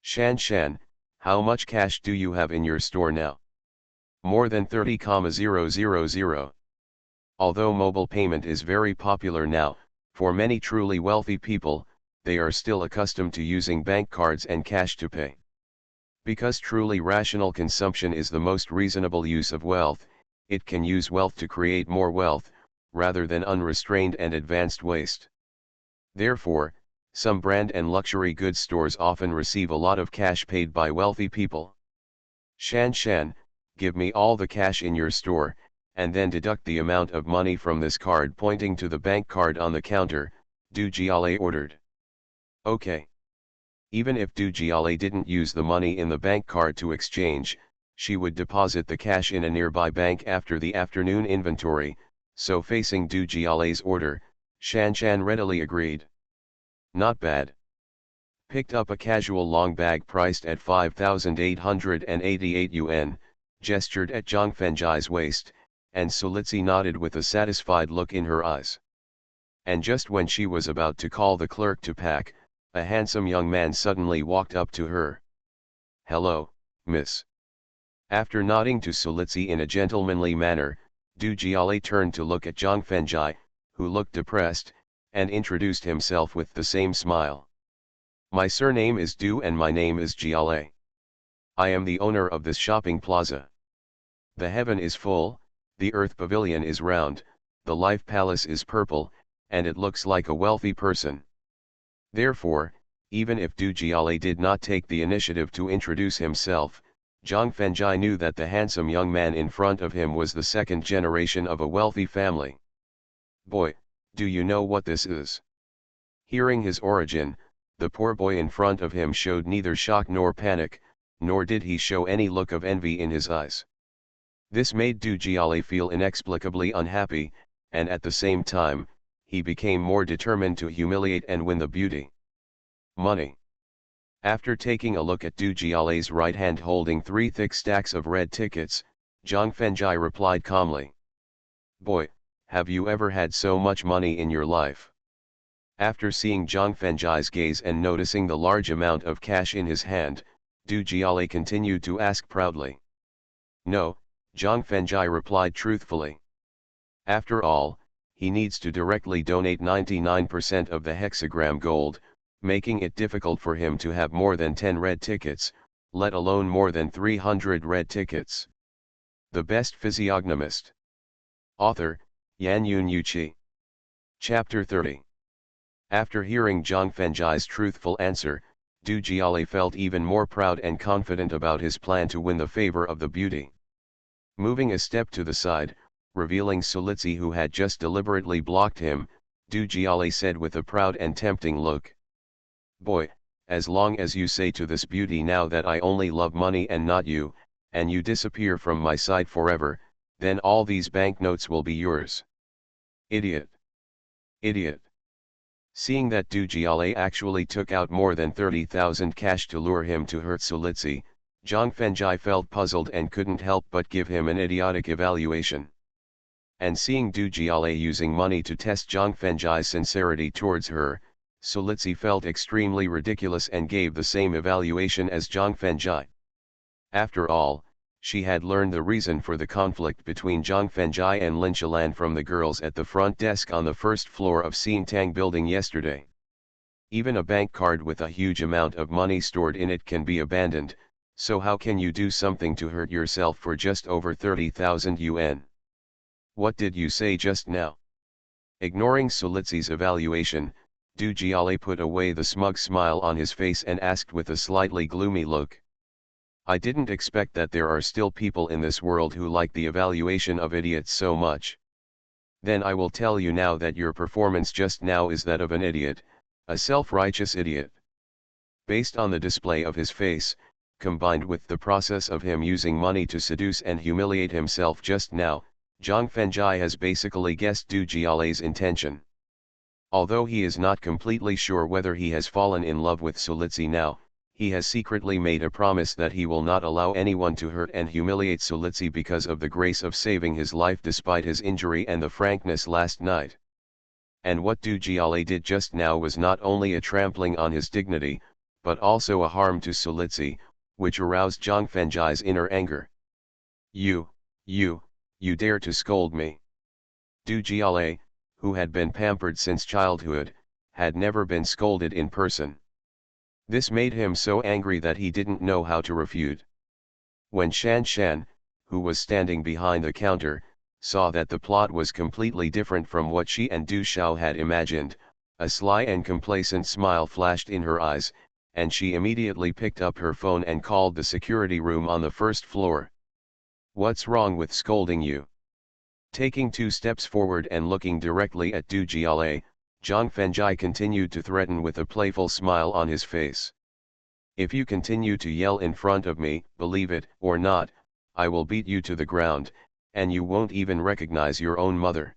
Shan, how much cash do you have in your store now? More than 30,000. Although mobile payment is very popular now, for many truly wealthy people, they are still accustomed to using bank cards and cash to pay. Because truly rational consumption is the most reasonable use of wealth, it can use wealth to create more wealth, rather than unrestrained and advanced waste. Therefore, some brand and luxury goods stores often receive a lot of cash paid by wealthy people. Shan, give me all the cash in your store, and then deduct the amount of money from this card, pointing to the bank card on the counter, Du Jiale ordered. Okay. Even if Du Jiale didn't use the money in the bank card to exchange, she would deposit the cash in a nearby bank after the afternoon inventory, so facing Du Jiale's order, Shan readily agreed. Not bad. Picked up a casual long bag priced at 5,888 yuan, gestured at Zhang Fenjai's waist, and Solitsi nodded with a satisfied look in her eyes. And just when she was about to call the clerk to pack, a handsome young man suddenly walked up to her. Hello, miss. After nodding to Solitsi in a gentlemanly manner, Du Jiale turned to look at Zhang Fenjai, who looked depressed, and introduced himself with the same smile. My surname is Du and my name is Jiale. I am the owner of this shopping plaza. The heaven is full, the earth pavilion is round, the life palace is purple, and it looks like a wealthy person. Therefore, even if Du Jiale did not take the initiative to introduce himself, Zhang Fenjai knew that the handsome young man in front of him was the second generation of a wealthy family. Boy, do you know what this is? Hearing his origin, the poor boy in front of him showed neither shock nor panic, nor did he show any look of envy in his eyes. This made Du Jiale feel inexplicably unhappy, and at the same time, he became more determined to humiliate and win the beauty. Money. After taking a look at Du Jiale's right hand holding 3 thick stacks of red tickets, Zhang Fenjai replied calmly. Boy, have you ever had so much money in your life? After seeing Zhang Fenjai's gaze and noticing the large amount of cash in his hand, Du Jiale continued to ask proudly. No, Zhang Fenjai replied truthfully. After all, he needs to directly donate 99% of the hexagram gold, making it difficult for him to have more than 10 red tickets, let alone more than 300 red tickets. The Best Physiognomist. Author, Yan Yun Yuqi. Chapter 30. After hearing Zhang Fenjai's truthful answer, Du Jiale felt even more proud and confident about his plan to win the favor of the beauty. Moving a step to the side, revealing Solitsi who had just deliberately blocked him, Du Jiale said with a proud and tempting look. Boy, as long as you say to this beauty now that I only love money and not you, and you disappear from my sight forever, then all these banknotes will be yours. Idiot. Idiot. Seeing that Du Jiale actually took out more than 30,000 cash to lure him to hurt Solitsi, Zhang Fenjai felt puzzled and couldn't help but give him an idiotic evaluation. And seeing Du Jiale using money to test Zhang Fenjai's sincerity towards her, Solitsi felt extremely ridiculous and gave the same evaluation as Zhang Fenjai. After all, she had learned the reason for the conflict between Zhang Fenjai and Lin Qilan from the girls at the front desk on the first floor of Xintang building yesterday. Even a bank card with a huge amount of money stored in it can be abandoned, so how can you do something to hurt yourself for just over 30,000 yuan? What did you say just now? Ignoring Solitsi's evaluation, Du Jiale put away the smug smile on his face and asked with a slightly gloomy look. I didn't expect that there are still people in this world who like the evaluation of idiots so much. Then I will tell you now that your performance just now is that of an idiot, a self-righteous idiot. Based on the display of his face, combined with the process of him using money to seduce and humiliate himself just now, Zhang Fenjai has basically guessed Du Jiale's intention. Although he is not completely sure whether he has fallen in love with Solitsi now, he has secretly made a promise that he will not allow anyone to hurt and humiliate Solitsi because of the grace of saving his life despite his injury and the frankness last night. And what Du Jiale did just now was not only a trampling on his dignity, but also a harm to Solitsi, which aroused Zhang Fenjai's inner anger. You dare to scold me. Du Jiale, who had been pampered since childhood, had never been scolded in person. This made him so angry that he didn't know how to refute. When Shan Shan, who was standing behind the counter, saw that the plot was completely different from what she and Du Xiao had imagined, a sly and complacent smile flashed in her eyes, and she immediately picked up her phone and called the security room on the first floor. What's wrong with scolding you? Taking 2 steps forward and looking directly at Du Jiale, Zhang Fenjai continued to threaten with a playful smile on his face. If you continue to yell in front of me, believe it or not, I will beat you to the ground, and you won't even recognize your own mother.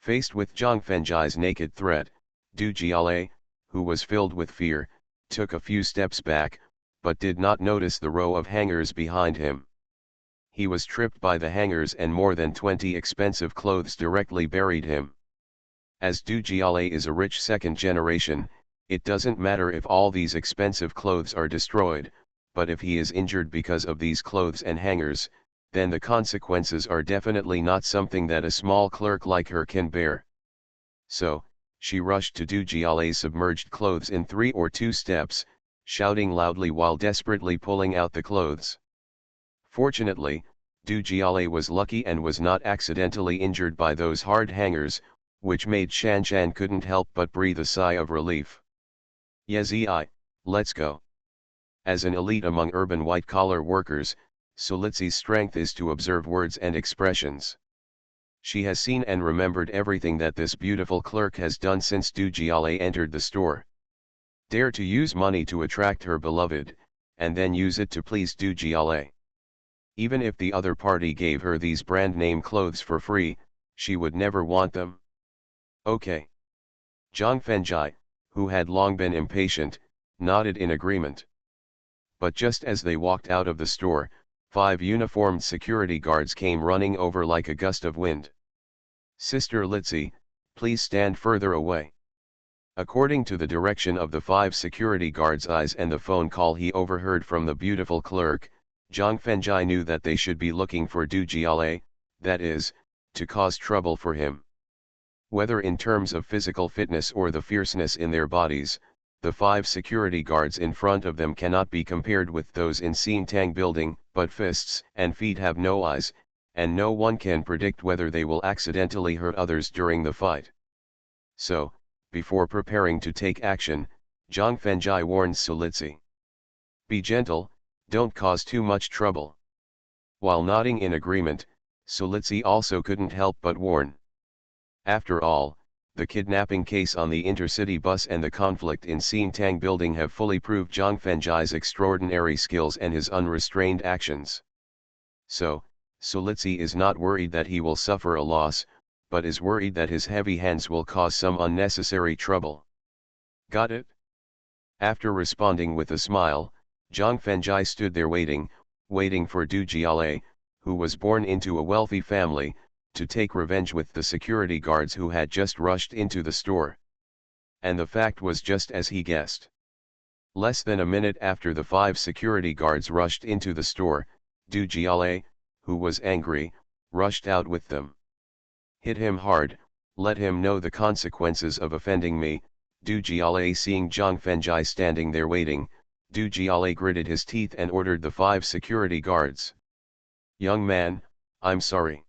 Faced with Zhang Fenjai's naked threat, Du Jiale, who was filled with fear, took a few steps back, but did not notice the row of hangers behind him. He was tripped by the hangers and more than 20 expensive clothes directly buried him. As Du Jiale is a rich second generation, it doesn't matter if all these expensive clothes are destroyed, but if he is injured because of these clothes and hangers, then the consequences are definitely not something that a small clerk like her can bear. So, she rushed to Du Jiale's submerged clothes in 3 or 2 steps, shouting loudly while desperately pulling out the clothes. Fortunately, Du Jiale was lucky and was not accidentally injured by those hard hangers, which made Shan Shan couldn't help but breathe a sigh of relief. Yezi, let's go. As an elite among urban white-collar workers, Solitsi's strength is to observe words and expressions. She has seen and remembered everything that this beautiful clerk has done since Du Jiale entered the store. Dare to use money to attract her beloved, and then use it to please Du Jiale. Even if the other party gave her these brand-name clothes for free, she would never want them. Okay. Zhang Fenjai, who had long been impatient, nodded in agreement. But just as they walked out of the store, 5 uniformed security guards came running over like a gust of wind. Sister Litsi, please stand further away. According to the direction of the 5 security guards' eyes and the phone call he overheard from the beautiful clerk, Zhang Fenjai knew that they should be looking for Du Jiale, that is, to cause trouble for him. Whether in terms of physical fitness or the fierceness in their bodies, the 5 security guards in front of them cannot be compared with those in Xintang building, but fists and feet have no eyes, and no one can predict whether they will accidentally hurt others during the fight. So, before preparing to take action, Zhang Fenjai warned Solitsi. Be gentle, don't cause too much trouble. While nodding in agreement, Solitsi also couldn't help but warn. After all, the kidnapping case on the intercity bus and the conflict in Xintang building have fully proved Zhang Fenjai's extraordinary skills and his unrestrained actions. So, Solitsi is not worried that he will suffer a loss, but is worried that his heavy hands will cause some unnecessary trouble. Got it? After responding with a smile, Zhang Fenjai stood there waiting for Du Jiale, who was born into a wealthy family, to take revenge with the security guards who had just rushed into the store. And the fact was just as he guessed. Less than a minute after the 5 security guards rushed into the store, Du Jiale, who was angry, rushed out with them. Hit him hard, let him know the consequences of offending me. Du Jiale, seeing Zhang Fenjai standing there waiting, Du Jiale gritted his teeth and ordered the 5 security guards. Young man, I'm sorry.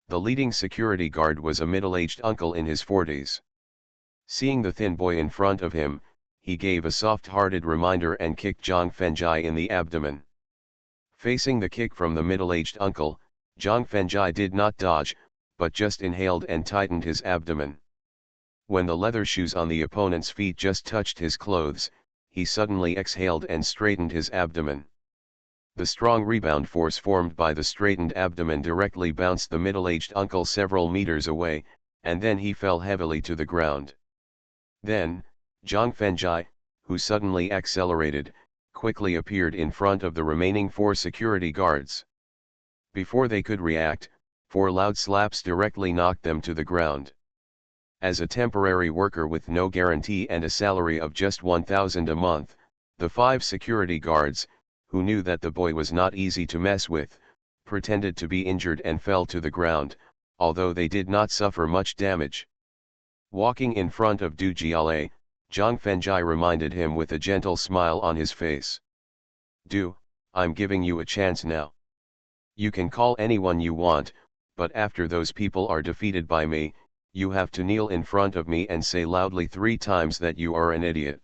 The leading security guard was a middle-aged uncle in his 40s. Seeing the thin boy in front of him, he gave a soft-hearted reminder and kicked Zhang Fenjai in the abdomen. Facing the kick from the middle-aged uncle, Zhang Fenjai did not dodge, but just inhaled and tightened his abdomen. When the leather shoes on the opponent's feet just touched his clothes, he suddenly exhaled and straightened his abdomen. The strong rebound force formed by the straightened abdomen directly bounced the middle-aged uncle several meters away, and then he fell heavily to the ground. Then, Zhang Fenjai, who suddenly accelerated, quickly appeared in front of the remaining 4 security guards. Before they could react, 4 loud slaps directly knocked them to the ground. As a temporary worker with no guarantee and a salary of just 1,000 a month, the 5 security guards, who knew that the boy was not easy to mess with, pretended to be injured and fell to the ground, although they did not suffer much damage. Walking in front of Du Jiale, Zhang Fengjai reminded him with a gentle smile on his face. Du, I'm giving you a chance now. You can call anyone you want, but after those people are defeated by me, you have to kneel in front of me and say loudly 3 times that you are an idiot.